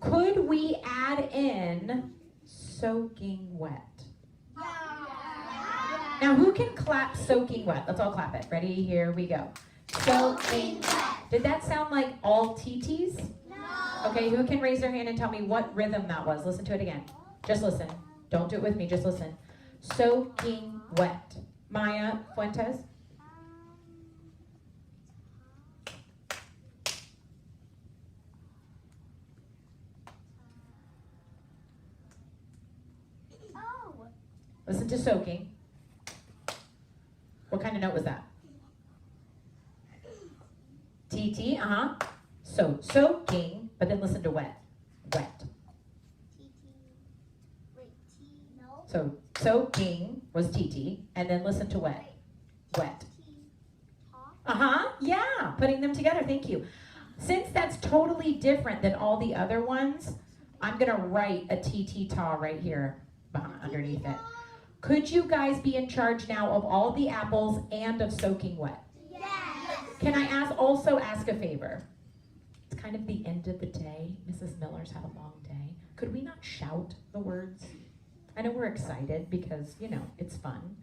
Could we add in soaking wet? Now who can clap soaking wet? Let's all clap it. Ready? Here we go. Soaking wet. Did that sound like all TTs? No. Okay, who can raise their hand and tell me what rhythm that was? Listen to it again. Just listen. Don't do it with me, just listen. Soaking wet. Maya Fuentes? Listen to soaking. What kind of note was that? TT, So, soaking, but then listen to wet. Wet. So, soaking was TT, and then listen to wet. Wet. Yeah, putting them together, thank you. Since that's totally different than all the other ones, I'm gonna write a TT ta right here underneath it. Could you guys be in charge now of all the apples and of soaking wet? Yes. Can I also ask a favor? It's kind of the end of the day. Mrs. Miller's had a long day. Could we not shout the words? I know we're excited because, you know, it's fun,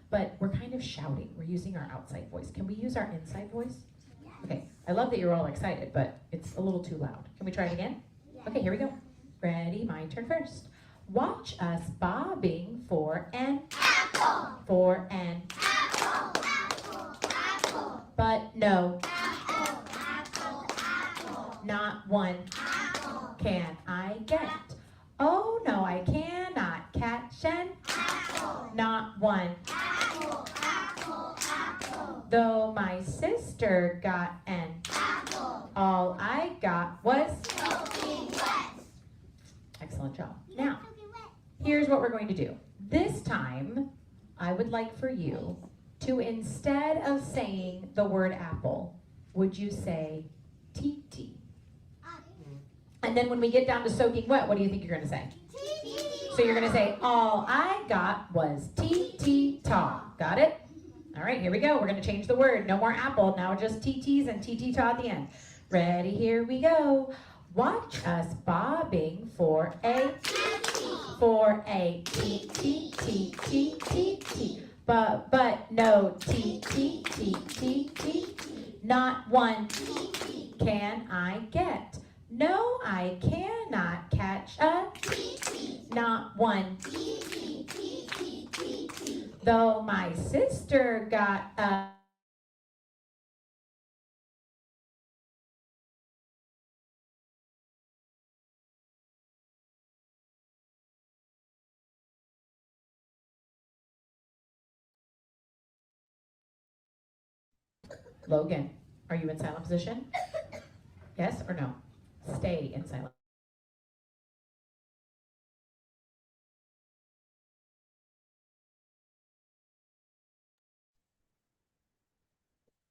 but we're kind of shouting. We're using our outside voice. Can we use our inside voice? Yes. Okay, I love that you're all excited, but it's a little too loud. Can we try it again? Yes. Okay, here we go. Ready, my turn first. Watch us bobbing for an apple. For an apple. Apple, apple. But no. Apple, apple, apple. Not one. Apple. Can I get? Oh no, I cannot catch an apple. Not one. Apple, apple, apple. Though my sister got an apple, all I got was soaking wet. Excellent job. Now, here's what we're going to do. This time, I would like for you to, instead of saying the word apple, would you say TT? And then when we get down to soaking wet, what do you think you're going to say? TT. So you're going to say, all I got was TT ta. Got it? All right, here we go. We're going to change the word. No more apple. Now just TTs and TT ta at the end. Ready? Here we go. Watch us bobbing for a T T T T T T. But no T T T T T. Not one can I get. No, I cannot catch a not one. Though my sister got a Logan, are you in silent position? Yes or no? Stay in silent.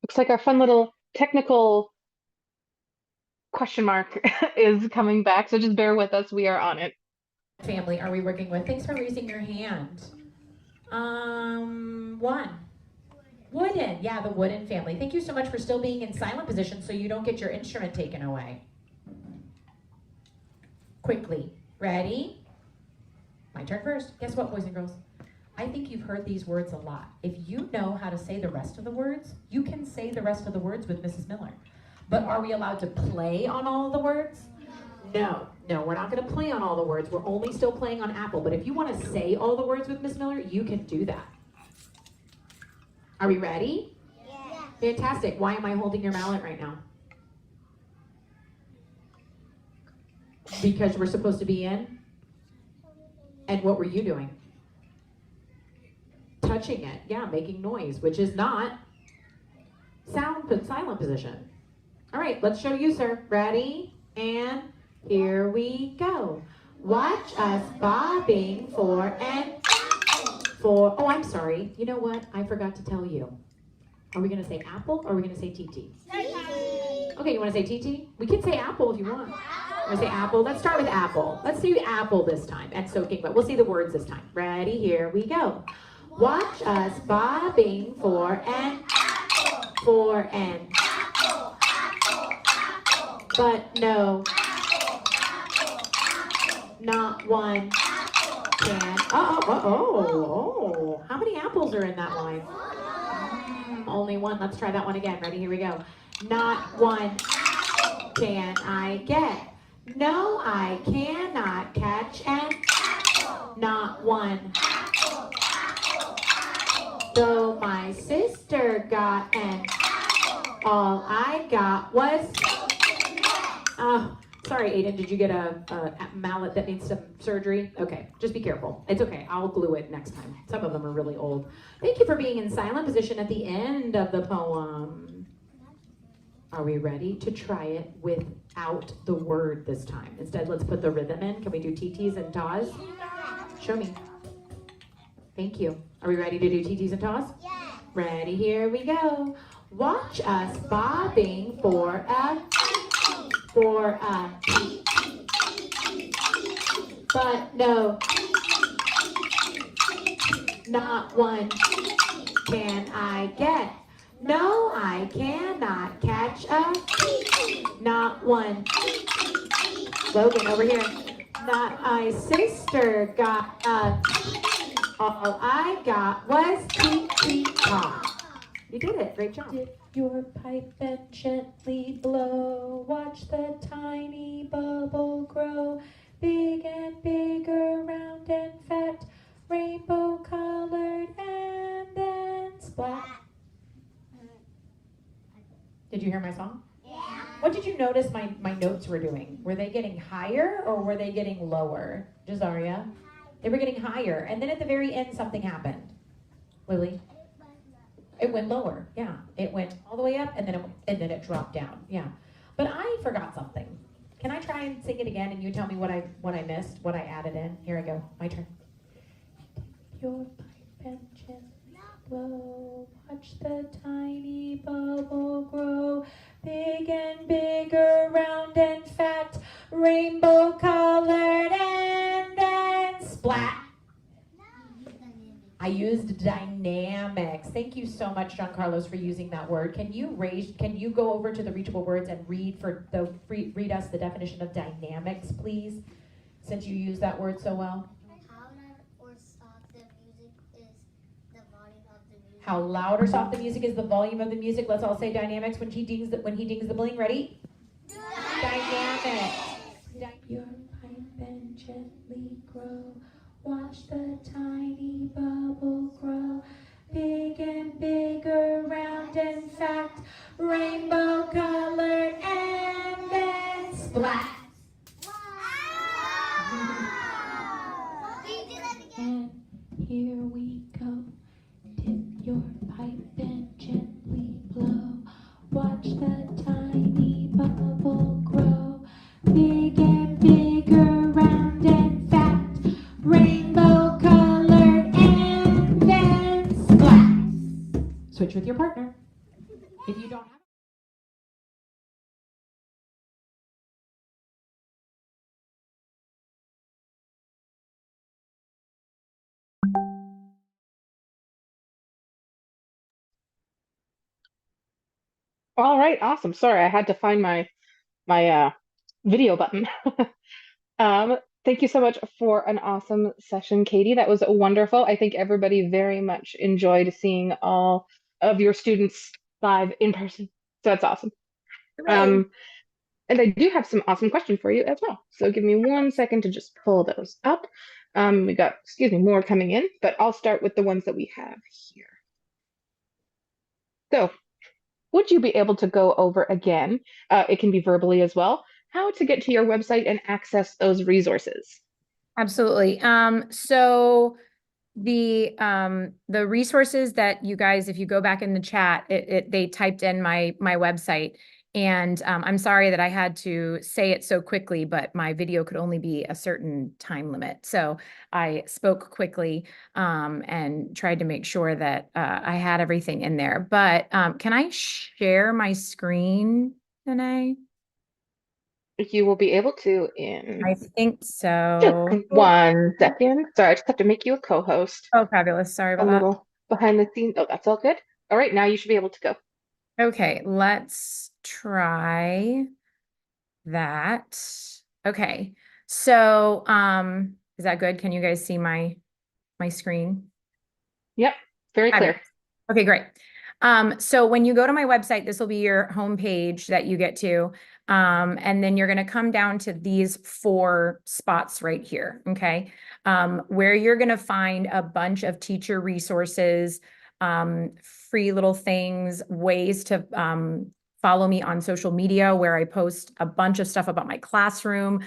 Looks like our fun little technical question mark is coming back, so just bear with us. We are on it. Family are we working with? Thanks for raising your hand. One. Wooden. Yeah, the wooden family. Thank you so much for still being in silent position so you don't get your instrument taken away. Quickly. Ready? My turn first. Guess what, boys and girls? I think you've heard these words a lot. If you know how to say the rest of the words, you can say the rest of the words with Mrs. Miller. But are we allowed to play on all of the words? No, we're not going to play on all the words. We're only still playing on apple. But if you want to say all the words with Miss Miller, you can do that. Are we ready? Yeah. Fantastic. Why am I holding your mallet right now? Because we're supposed to be in? And what were you doing? Touching it. Yeah, making noise, which is not silent position. All right, let's show you, sir. Ready? And here we go. Watch us bobbing for an apple. Oh, I'm sorry. You know what? I forgot to tell you. Are we going to say apple or are we going to say TT? Okay, you want to say TT? We can say apple if you want. Want to say apple? Let's start with apple. Let's do apple this time and soaking wet. We'll see the words this time. Ready? Here we go. Watch us bobbing for an apple. For an apple. But no. Not one can. Oh. How many apples are in that line? Only one. Let's try that one again. Ready? Here we go. Not one can I get. No, I cannot catch an not one. Though my sister got an all I got was sorry, Aiden, did you get a mallet that needs some surgery? Okay, just be careful. It's okay, I'll glue it next time. Some of them are really old. Thank you for being in silent position at the end of the poem. Are we ready to try it without the word this time? Instead, let's put the rhythm in. Can we do TTs and TAs? Show me. Thank you. Are we ready to do TTs and TAs? Yeah. Ready, here we go. Watch us bobbing for a but no, not one can I get. No, I cannot catch a not one. Logan, over here. Not my sister got a all I got was tee-tee-ta. You did it. Great job. Dip your pipe and gently blow. Watch the tiny bubble grow. Big and bigger, round and fat, rainbow colored, and then splat. Did you hear my song? Yeah. What did you notice my notes were doing? Were they getting higher or were they getting lower? Jazaria? They were getting higher. And then at the very end, something happened. Lily? It went lower. Yeah. It went all the way up and then it dropped down. Yeah. But I forgot something. Can I try and sing it again and you tell me what I missed, what I added in? Here I go. My turn. Your pipe and gently blow. Watch the tiny bubble grow. Big and bigger, round and fat, rainbow colored, and then splat. I used dynamics. Thank you so much, John Carlos, for using that word. Can you go over to the reachable words and read us the definition of dynamics, please? Since you use that word so well. How loud or soft the music is the volume of the music. Let's all say dynamics when he dings the bling. Ready? Dynamics. Your pipe and gently grow. Watch the tiny bubble grow. Big and bigger, round and fat, rainbow colored, and then splat. And here we go. Dip your pipe and gently blow. Watch the tiny bubble grow. Big and bigger, round and fat, rainbow colored, and then splat. Switch with your partner. If you don't have All right, awesome. Sorry, I had to find my video button. Thank you so much for an awesome session, Katie. That was wonderful. I think everybody very much enjoyed seeing all of your students live in person. So that's awesome. And I do have some awesome questions for you as well. So give me 1 second to just pull those up. We got, more coming in, but I'll start with the ones that we have here. So, would you be able to go over again, it can be verbally as well, how to get to your website and access those resources? Absolutely. So the resources that you guys, if you go back in the chat, they typed in my website. And I'm sorry that I had to say it so quickly, but my video could only be a certain time limit. So I spoke quickly and tried to make sure that I had everything in there. But can I share my screen, Danae? You will be able to in I think just so. 1 second. Sorry, I just have to make you a co-host. Oh, fabulous. Sorry A about that. little behind the scenes. Oh, that's all good. All right, now you should be able to go. Okay, let's try that. Okay. So, is that good? Can you guys see my screen? Yep, very clear. Okay, great. So when you go to my website, this will be your homepage that you get to. And then you're going to come down to these 4 spots right here, okay? Where you're going to find a bunch of teacher resources, free little things, ways to follow me on social media where I post a bunch of stuff about my classroom,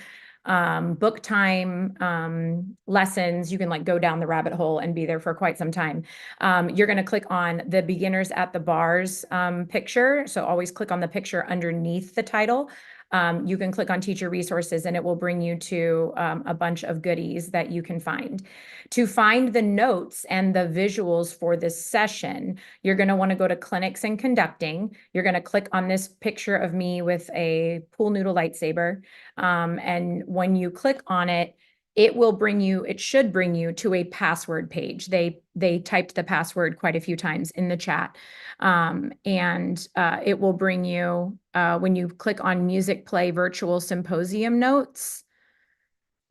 book time, lessons. You can like go down the rabbit hole and be there for quite some time. You're going to click on the beginners at the bars picture. So always click on the picture underneath the title. You can click on teacher resources and it will bring you to a bunch of goodies that you can find. To find the notes and the visuals for this session, you're going to want to go to clinics and conducting. You're going to click on this picture of me with a pool noodle lightsaber. And when you click on it, it should bring you to a password page. They typed the password quite a few times in the chat. It will bring you, when you click on Musicplay Virtual Symposium Notes,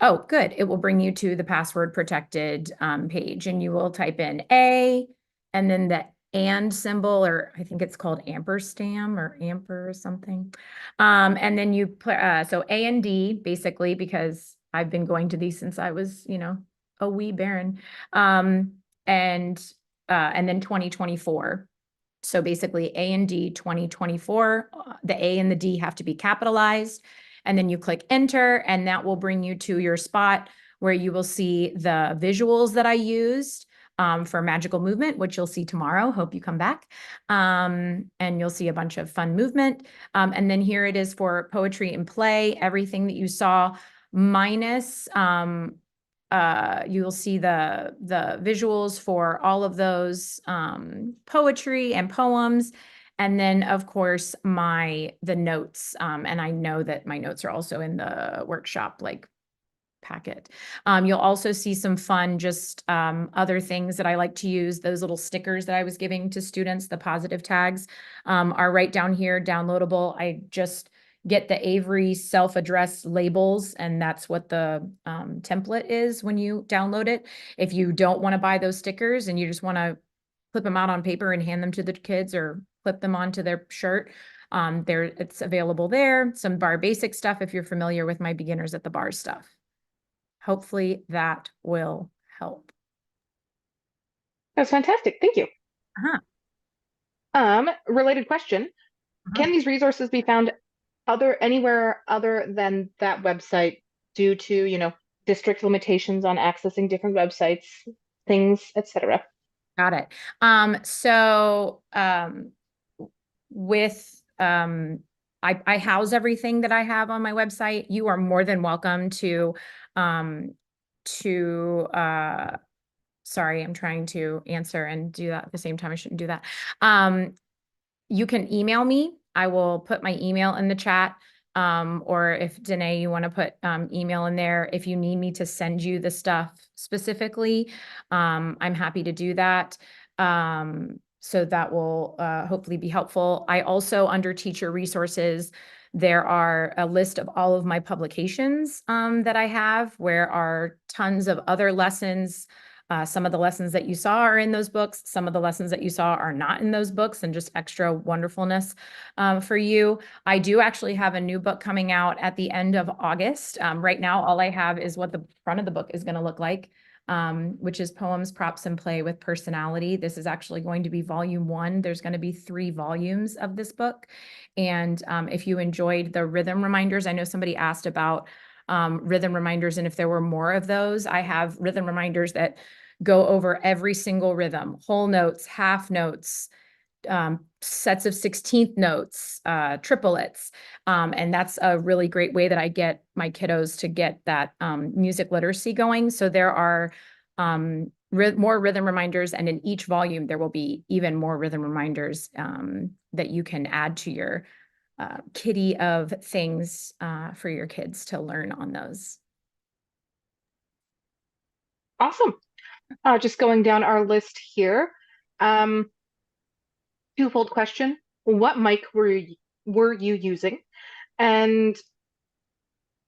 oh, good. It will bring you to the password protected page, and you will type in A and then the and symbol, or I think it's called ampersand or amper or something. And then you put, so A and D basically, because I've been going to these since I was, a wee baron. And then 2024. So basically A and D 2024, the A and the D have to be capitalized. And then you click enter, and that will bring you to your spot where you will see the visuals that I used for magical movement, which you'll see tomorrow. Hope you come back. And you'll see a bunch of fun movement. And then here it is for poetry and play, everything that you saw minus you'll see the visuals for all of those poetry and poems. And then of course the notes. And I know that my notes are also in the workshop packet. You'll also see some fun, just other things that I like to use. Those little stickers that I was giving to students, the positive tags, are right down here, downloadable. I just get the Avery self-addressed labels, and that's what the template is when you download it. If you don't want to buy those stickers and you just want to clip them out on paper and hand them to the kids or clip them onto their shirt, it's available there. Some bar basic stuff if you're familiar with my beginners at the bar stuff. Hopefully that will help. That's fantastic. Thank you. Related question. Can these resources be found anywhere other than that website due to, district limitations on accessing different websites, things, etc.? Got it. I house everything that I have on my website. You are more than welcome to sorry, I'm trying to answer and do that at the same time. I shouldn't do that. You can email me. I will put my email in the chat. Or if Danae, you want to put email in there, if you need me to send you the stuff specifically, I'm happy to do that. So that will hopefully be helpful. I also, under teacher resources, there are a list of all of my publications that I have, where are tons of other lessons. Some of the lessons that you saw are in those books. Some of the lessons that you saw are not in those books, and just extra wonderfulness for you. I do actually have a new book coming out at the end of August. Right now, all I have is what the front of the book is going to look like, which is Poems, Props, and Play with Personality. This is actually going to be volume 1. There's going to be 3 volumes of this book. And if you enjoyed the rhythm reminders, I know somebody asked about rhythm reminders and if there were more of those. I have rhythm reminders that go over every single rhythm, whole notes, half notes, sets of 16th notes, triplets. And that's a really great way that I get my kiddos to get that music literacy going. So there are more rhythm reminders, and in each volume, there will be even more rhythm reminders that you can add to your kitty of things for your kids to learn on those. Awesome. Just going down our list here. Twofold question. What mic were you using? And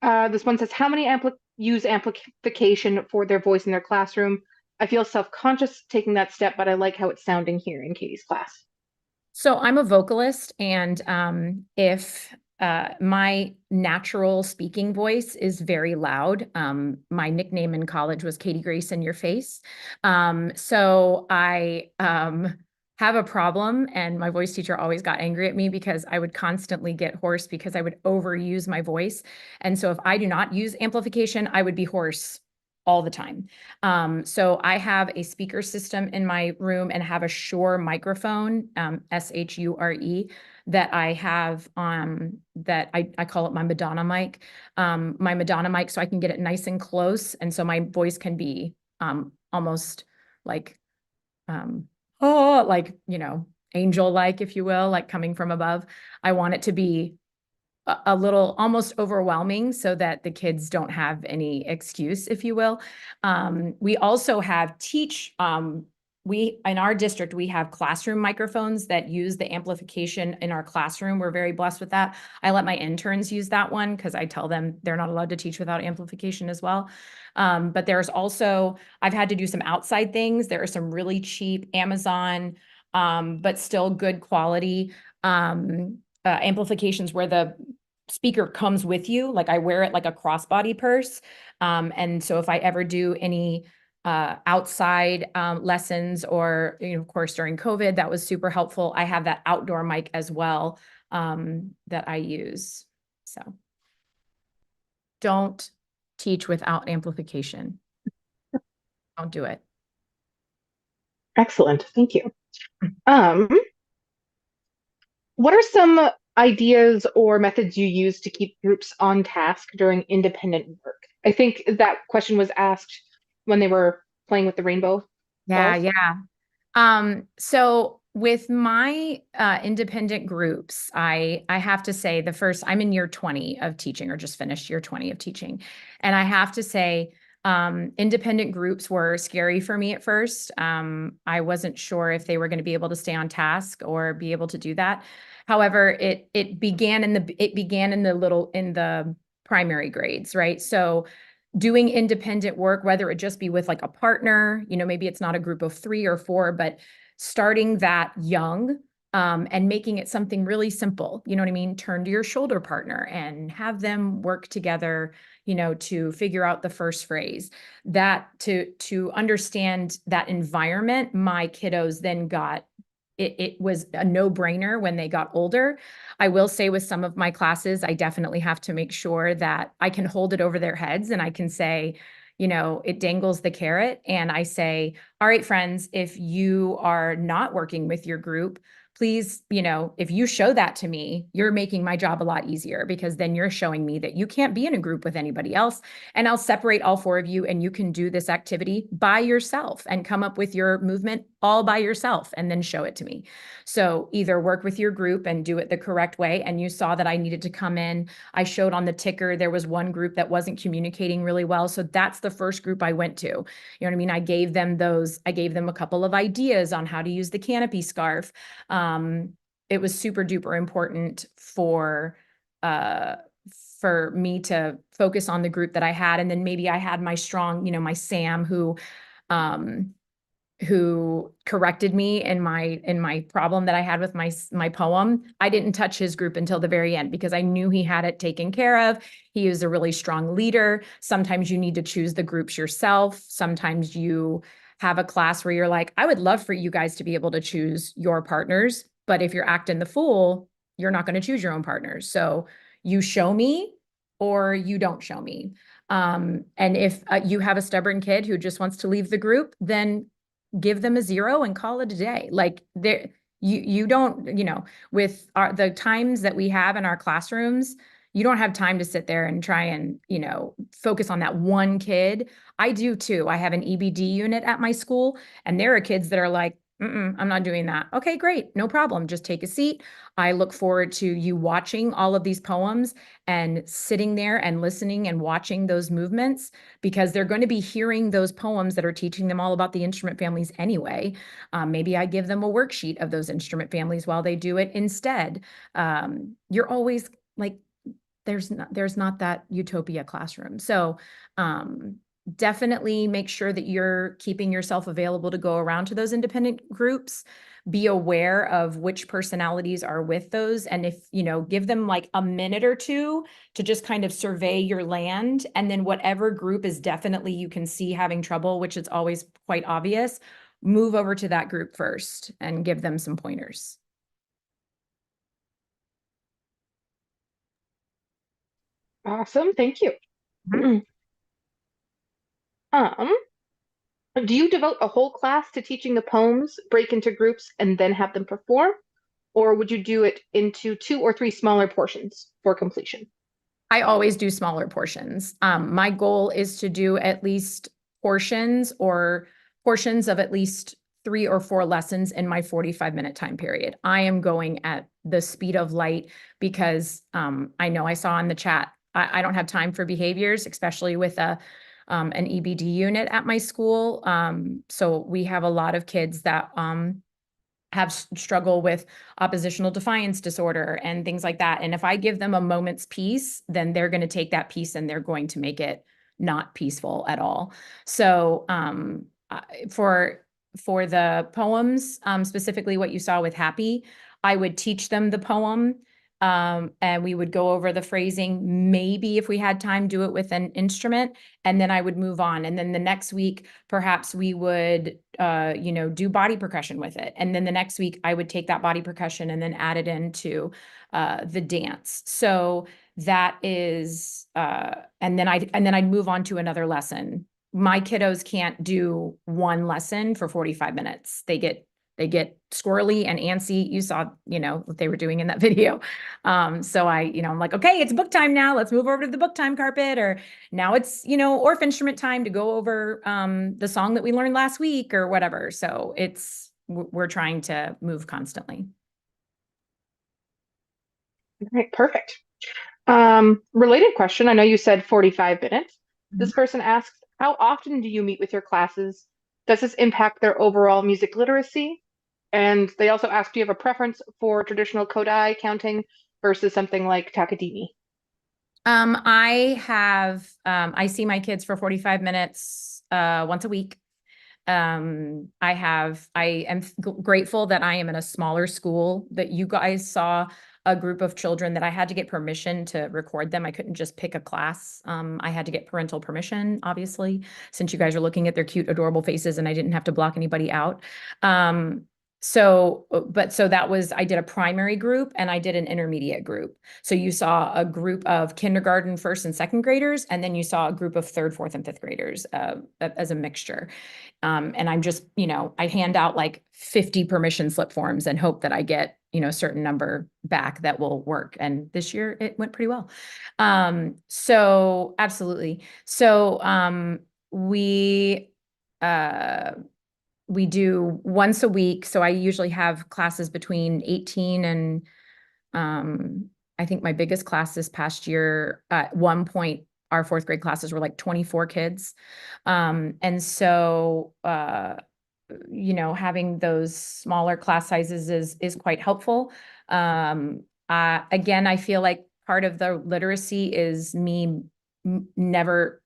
this one says, how many use amplification for their voice in their classroom? I feel self-conscious taking that step, but I like how it's sounding here in Katie's class. So I'm a vocalist, and if my natural speaking voice is very loud, my nickname in college was Katie Grace in your face. So I have a problem, and my voice teacher always got angry at me because I would constantly get hoarse because I would overuse my voice. And so if I do not use amplification, I would be hoarse all the time. So I have a speaker system in my room and have a Shure microphone, Shure, that I have that I call it my Madonna mic. My Madonna mic, so I can get it nice and close. And so my voice can be almost like oh, like, angel-like, if you will, like coming from above. I want it to be a little almost overwhelming so that the kids don't have any excuse, if you will. We also have in our district, we have classroom microphones that use the amplification in our classroom. We're very blessed with that. I let my interns use that one because I tell them they're not allowed to teach without amplification as well. But there's also, I've had to do some outside things. There are some really cheap Amazon, but still good quality amplifications where the speaker comes with you. Like I wear it like a crossbody purse. And so if I ever do any outside lessons or, of course, during COVID, that was super helpful. I have that outdoor mic as well that I use. So don't teach without amplification. Don't do it. Excellent. Thank you. What are some ideas or methods you use to keep groups on task during independent work? I think that question was asked when they were playing with the rainbow Yeah, balls. So with my independent groups, I have to say I'm in year 20 of teaching, or just finished year 20 of teaching. And I have to say, independent groups were scary for me at first. I wasn't sure if they were going to be able to stay on task or be able to do that. However, it began in the primary grades, right? So doing independent work, whether it just be with like a partner, maybe it's not a group of 3 or 4, but starting that young, and making it something really simple, you know what I mean? Turn to your shoulder partner and have them work together, to figure out the first phrase. That to understand that environment, my kiddos then got it was a no-brainer when they got older. I will say with some of my classes, I definitely have to make sure that I can hold it over their heads and I can say, it dangles the carrot. And I say, all right, friends, if you are not working with your group, please, if you show that to me, you're making my job a lot easier, because then you're showing me that you can't be in a group with anybody else. And I'll separate all 4 of you and you can do this activity by yourself and come up with your movement all by yourself and then show it to me. So either work with your group and do it the correct way. And you saw that I needed to come in. I showed on the ticker, there was one group that wasn't communicating really well. So that's the first group I went to. You know what I mean? I gave them a couple of ideas on how to use the canopy scarf. It was super duper important for me to focus on the group that I had. And then maybe I had my strong, my Sam who corrected me in my problem that I had with my poem. I didn't touch his group until the very end because I knew he had it taken care of. He is a really strong leader. Sometimes you need to choose the groups yourself. Sometimes you have a class where you're like, I would love for you guys to be able to choose your partners, but if you're acting the fool, you're not going to choose your own partners. So you show me or you don't show me. And if you have a stubborn kid who just wants to leave the group, then give them a 0 and call it a day. Like you don't, with the times that we have in our classrooms, you don't have time to sit there and try and, focus on that one kid. I do too. I have an EBD unit at my school, and there are kids that are like, I'm not doing that. Okay, great. No problem. Just take a seat. I look forward to you watching all of these poems and sitting there and listening and watching those movements, because they're going to be hearing those poems that are teaching them all about the instrument families anyway. Maybe I give them a worksheet of those instrument families while they do it instead. You're always like, there's not that utopia classroom. So definitely make sure that you're keeping yourself available to go around to those independent groups. Be aware of which personalities are with those. And if, give them like a minute or two to just kind of survey your land. And then whatever group is definitely you can see having trouble, which is always quite obvious, move over to that group first and give them some pointers. Awesome. Thank you. Mhm. Do you devote a whole class to teaching the poems, break into groups, and then have them perform? Or would you do it into 2 or 3 smaller portions for completion? I always do smaller portions. My goal is to do at least portions of at least 3 or 4 lessons in my 45-minute time period. I am going at the speed of light because I know I saw in the chat, I don't have time for behaviors, especially with an EBD unit at my school. So we have a lot of kids that have struggle with oppositional defiance disorder and things like that. And if I give them a moment's peace, then they're going to take that peace and they're going to make it not peaceful at all. So for the poems, specifically what you saw with Happy, I would teach them the poem. And we would go over the phrasing. Maybe if we had time, do it with an instrument, and then I would move on. And then the next week, perhaps we would, do body percussion with it. And then the next week, I would take that body percussion and then add it into the dance. So that is, and then I'd move on to another lesson. My kiddos can't do one lesson for 45 minutes. They get squirrely and antsy. You saw, what they were doing in that video. So I'm like, okay, it's book time now. Let's move over to the book time carpet. Or now it's, Orff instrument time to go over the song that we learned last week or whatever. So we're trying to move constantly. All right, perfect. Related question. I know you said 45 minutes. This person asks, how often do you meet with your classes? Does this impact their overall music literacy? And they also ask, do you have a preference for traditional Kodai counting versus something like Takadimi? I see my kids for 45 minutes once a week. I am grateful that I am in a smaller school, that you guys saw a group of children that I had to get permission to record them. I couldn't just pick a class. I had to get parental permission, obviously, since you guys are looking at their cute, adorable faces and I didn't have to block anybody out. So that was, I did a primary group and I did an intermediate group. So you saw a group of kindergarten, first and second graders, and then you saw a group of third, fourth, and fifth graders as a mixture. And I'm just, I hand out like 50 permission slip forms and hope that I get, a certain number back that will work. And this year it went pretty well. So absolutely. So we do once a week. So I usually have classes between 18 and I think my biggest class this past year, at one point, our fourth grade classes were like 24 kids. And so, having those smaller class sizes is quite helpful. Again, I feel like part of the literacy is me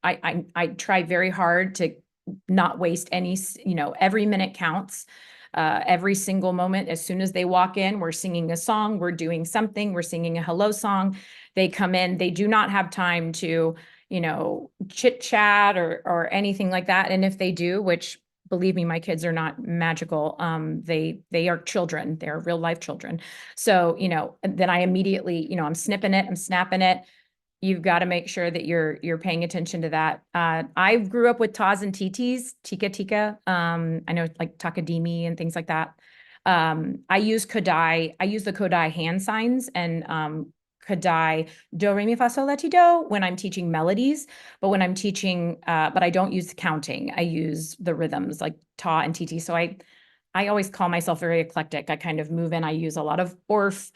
I try very hard to not waste any, every minute counts. Every single moment, as soon as they walk in, we're singing a song, we're doing something, we're singing a hello song. They come in, they do not have time to, chit chat or anything like that. And if they do, which believe me, my kids are not magical. They are children, they're real life children. So, then I immediately, I'm snipping it, I'm snapping it. You've got to make sure that you're paying attention to that. I grew up with Taz and Titis, Tika. I know like Takadimi and things like that. I use Kodai. I use the Kodai hand signs and Kodai do re mi fa sol la ti do when I'm teaching melodies. But when I'm teaching, but I don't use counting. I use the rhythms like ta and titi. So I always call myself very eclectic. I kind of move in. I use a lot of Orff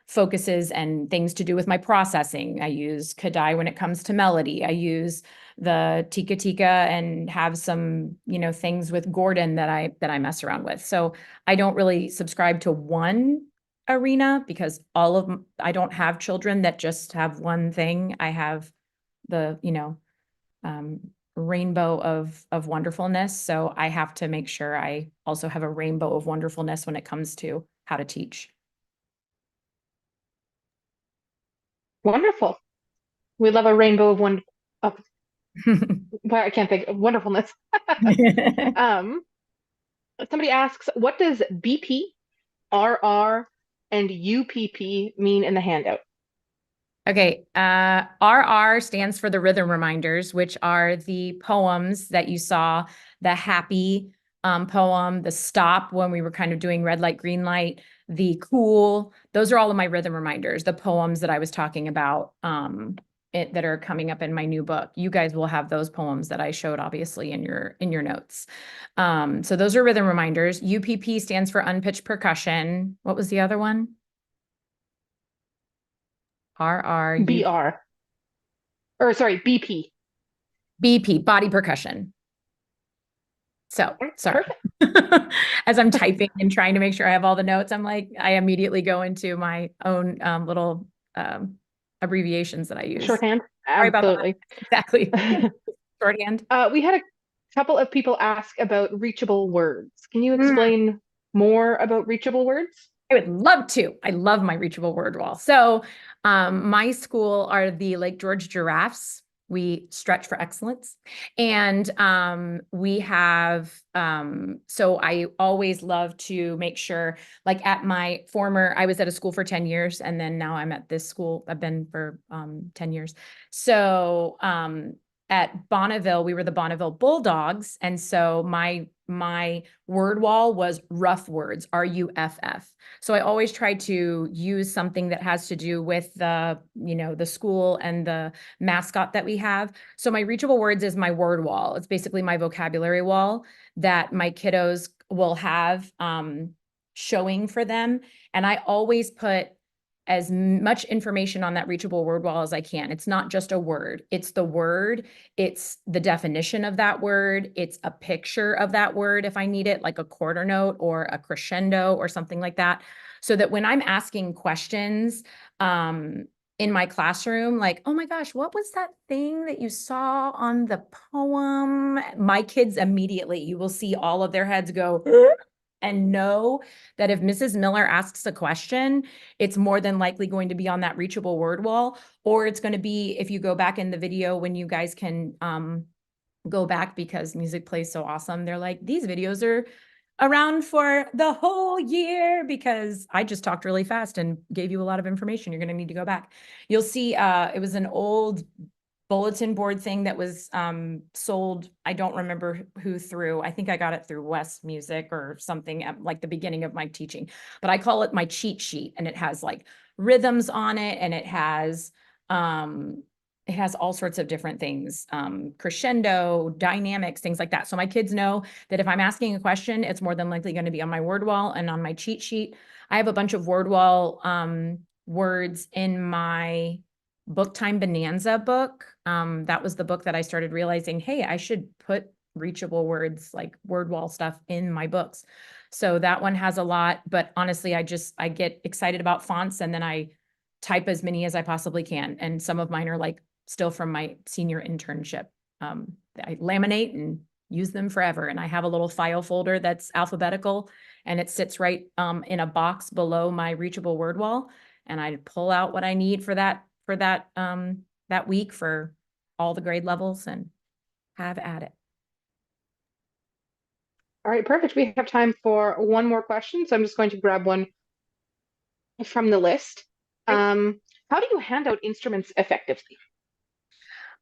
focuses and things to do with my processing. I use Kodai when it comes to melody. I use the Tika and have some, things with Gordon that I mess around with. So I don't really subscribe to one arena because I don't have children that just have one thing. I have the, rainbow of wonderfulness. So I have to make sure I also have a rainbow of wonderfulness when it comes to how to teach. Wonderful. We love a rainbow of well, I can't think of wonderfulness. Um, Somebody asks, what does BP, RR, and UPP mean in the handout? Okay, RR stands for the rhythm reminders, which are the poems that you saw, the happy poem, the stop when we were kind of doing red light, green light, the cool. Those are all of my rhythm reminders, the poems that I was talking about that are coming up in my new book. You guys will have those poems that I showed obviously in your notes. So those are rhythm reminders. UPP stands for unpitched percussion. What was the other one? BR. Or sorry, BP. BP, body percussion. So sorry. As I'm typing and trying to make sure I have all the notes, I immediately go into my own little abbreviations that I use. Shorthand. Sorry about that. Absolutely. Exactly. Shorthand. We had a couple of people ask about reachable words. Can you explain more about reachable words? I would love to. I love my reachable word wall. So my school are the Lake George Giraffes. We stretch for excellence. And we have, so I always love to make sure, like at my former, I was at a school for 10 years, and then now I'm at this school. I've been for 10 years. So at Bonneville, we were the Bonneville Bulldogs. And so my word wall was rough words, RUFF. So I always try to use something that has to do with the school and the mascot that we have. So my reachable words is my word wall. It's basically my vocabulary wall that my kiddos will have showing for them. And I always put as much information on that reachable word wall as I can. It's not just a word. It's the word. It's the definition of that word. It's a picture of that word if I need it, like a quarter note or a crescendo or something like that. So that when I'm asking questions in my classroom, like, oh my gosh, what was that thing that you saw on the poem? My kids immediately, you will see all of their heads go, and know that if Mrs. Miller asks a question, it's more than likely going to be on that reachable word wall, or it's going to be, if you go back in the video when you guys can go back, because Musicplay is so awesome. They're like, these videos are around for the whole year, because I just talked really fast and gave you a lot of information. You're going to need to go back. You'll see it was an old bulletin board thing that was sold. I don't remember who through. I think I got it through West Music or something at like the beginning of my teaching, but I call it my cheat sheet, and it has like rhythms on it, and it has all sorts of different things, crescendo, dynamics, things like that. So my kids know that if I'm asking a question, it's more than likely going to be on my word wall and on my cheat sheet. I have a bunch of word wall words in my Book Time Bonanza book. That was the book that I started realizing, hey, I should put reachable words, like word wall stuff, in my books. So that one has a lot, but honestly, I get excited about fonts, and then I type as many as I possibly can. And some of mine are like still from my senior internship. I laminate and use them forever. And I have a little file folder that's alphabetical, and it sits right in a box below my reachable word wall. And I pull out what I need for that week for all the grade levels and have at it. All right, perfect. We have time for one more question, so I'm just going to grab one from the list. How do you hand out instruments effectively?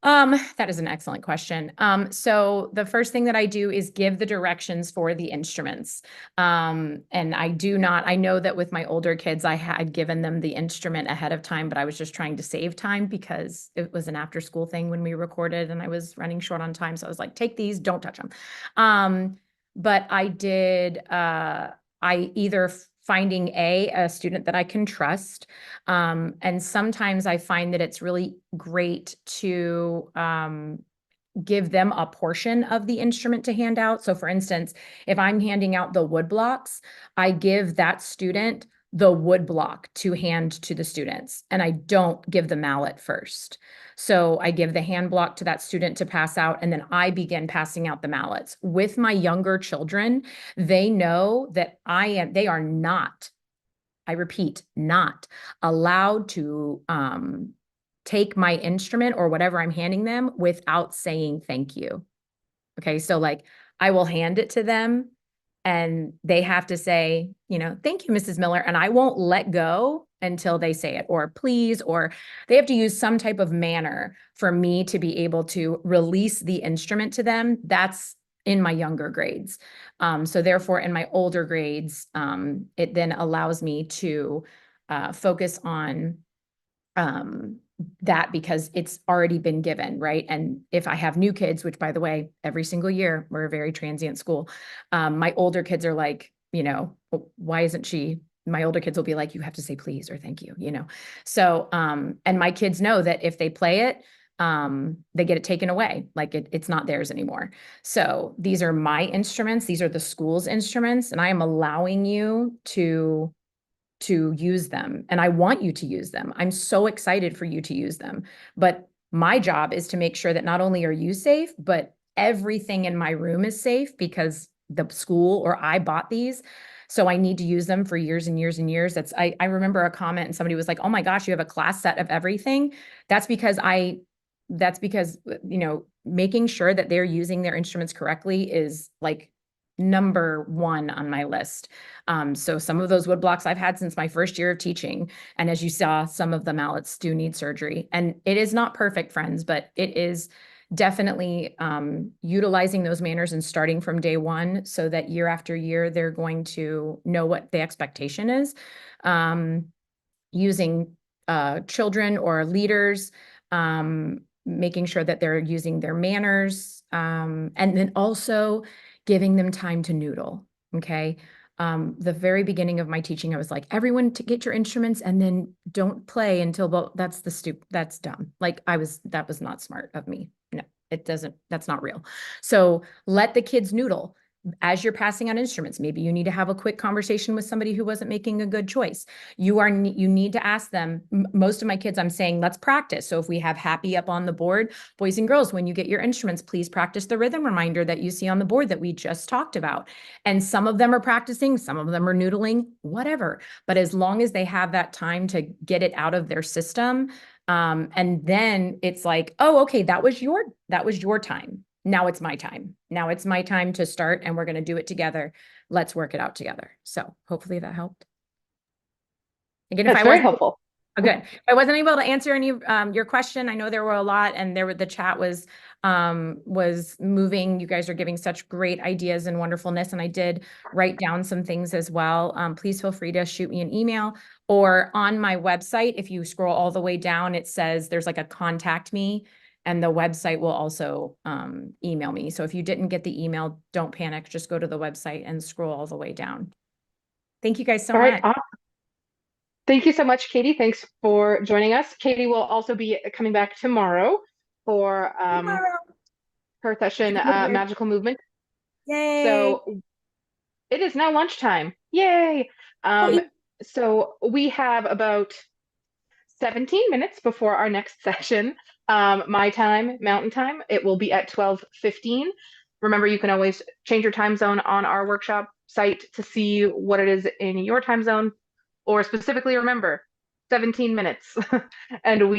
That is an excellent question. So the first thing that I do is give the directions for the instruments. And I know that with my older kids, I had given them the instrument ahead of time, but I was just trying to save time because it was an after school thing when we recorded and I was running short on time. So I was like, take these, don't touch them. But I did, I either finding a student that I can trust. And sometimes I find that it's really great to give them a portion of the instrument to hand out. So for instance, if I'm handing out the wood blocks, I give that student the wood block to hand to the students, and I don't give the mallet first. So I give the hand block to that student to pass out, and then I begin passing out the mallets. With my younger children, they know that they are not, I repeat, not allowed to take my instrument or whatever I'm handing them without saying thank you. Okay, so like I will hand it to them and they have to say, thank you, Mrs. Miller. And I won't let go until they say it, or please, or they have to use some type of manner for me to be able to release the instrument to them. That's in my younger grades. So therefore, in my older grades, it then allows me to focus on that because it's already been given, right? And if I have new kids, which by the way, every single year, we're a very transient school, my older kids are like, why isn't she? My older kids will be like, you have to say please or thank you, So, and my kids know that if they play it, they get it taken away. Like it's not theirs anymore. So these are my instruments. These are the school's instruments, and I am allowing you to use them. And I want you to use them. I'm so excited for you to use them. But my job is to make sure that not only are you safe, but everything in my room is safe because the school or I bought these. So I need to use them for years and years and years. I remember a comment and somebody was like, oh my gosh, you have a class set of everything. That's because making sure that they're using their instruments correctly is like number one on my list. So some of those wood blocks I've had since my first year of teaching. And as you saw, some of the mallets do need surgery. And it is not perfect, friends, but it is definitely utilizing those manners and starting from day one so that year after year, they're going to know what the expectation is. Using children or leaders, making sure that they're using their manners, and then also giving them time to noodle, okay? The very beginning of my teaching, I was like, everyone to get your instruments and then don't play until, that's dumb. Like that was not smart of me. No, that's not real. So let the kids noodle. As you're passing on instruments, maybe you need to have a quick conversation with somebody who wasn't making a good choice. You need to ask them. Most of my kids, I'm saying, let's practice. So if we have happy up on the board, boys and girls, when you get your instruments, please practice the rhythm reminder that you see on the board that we just talked about. And some of them are practicing, some of them are noodling, whatever. But as long as they have that time to get it out of their system, and then it's like, oh, okay, that was your time. Now it's my time. Now it's my time to start, and we're going to do it together. Let's work it out together. So hopefully that helped. Again, That's very helpful. Good. If I wasn't able to answer any of your question, I know there were a lot, and the chat was moving. You guys are giving such great ideas and wonderfulness, and I did write down some things as well. Please feel free to shoot me an email, or on my website, if you scroll all the way down, it says there's like a contact me. And the website will also email me. So if you didn't get the email, don't panic. Just go to the website and scroll all the way down. Thank you guys so much. Awesome. Thank you so much, Katie. Thanks for joining us. Katie will also be coming back tomorrow for her session, Magical Movement. Yay. So it is now lunchtime. Yay. So we have about 17 minutes before our next session. My time, Mountain Time, it will be at 12:15. Remember, you can always change your time zone on our workshop site to see what it is in your time zone, or specifically remember 17 minutes. And we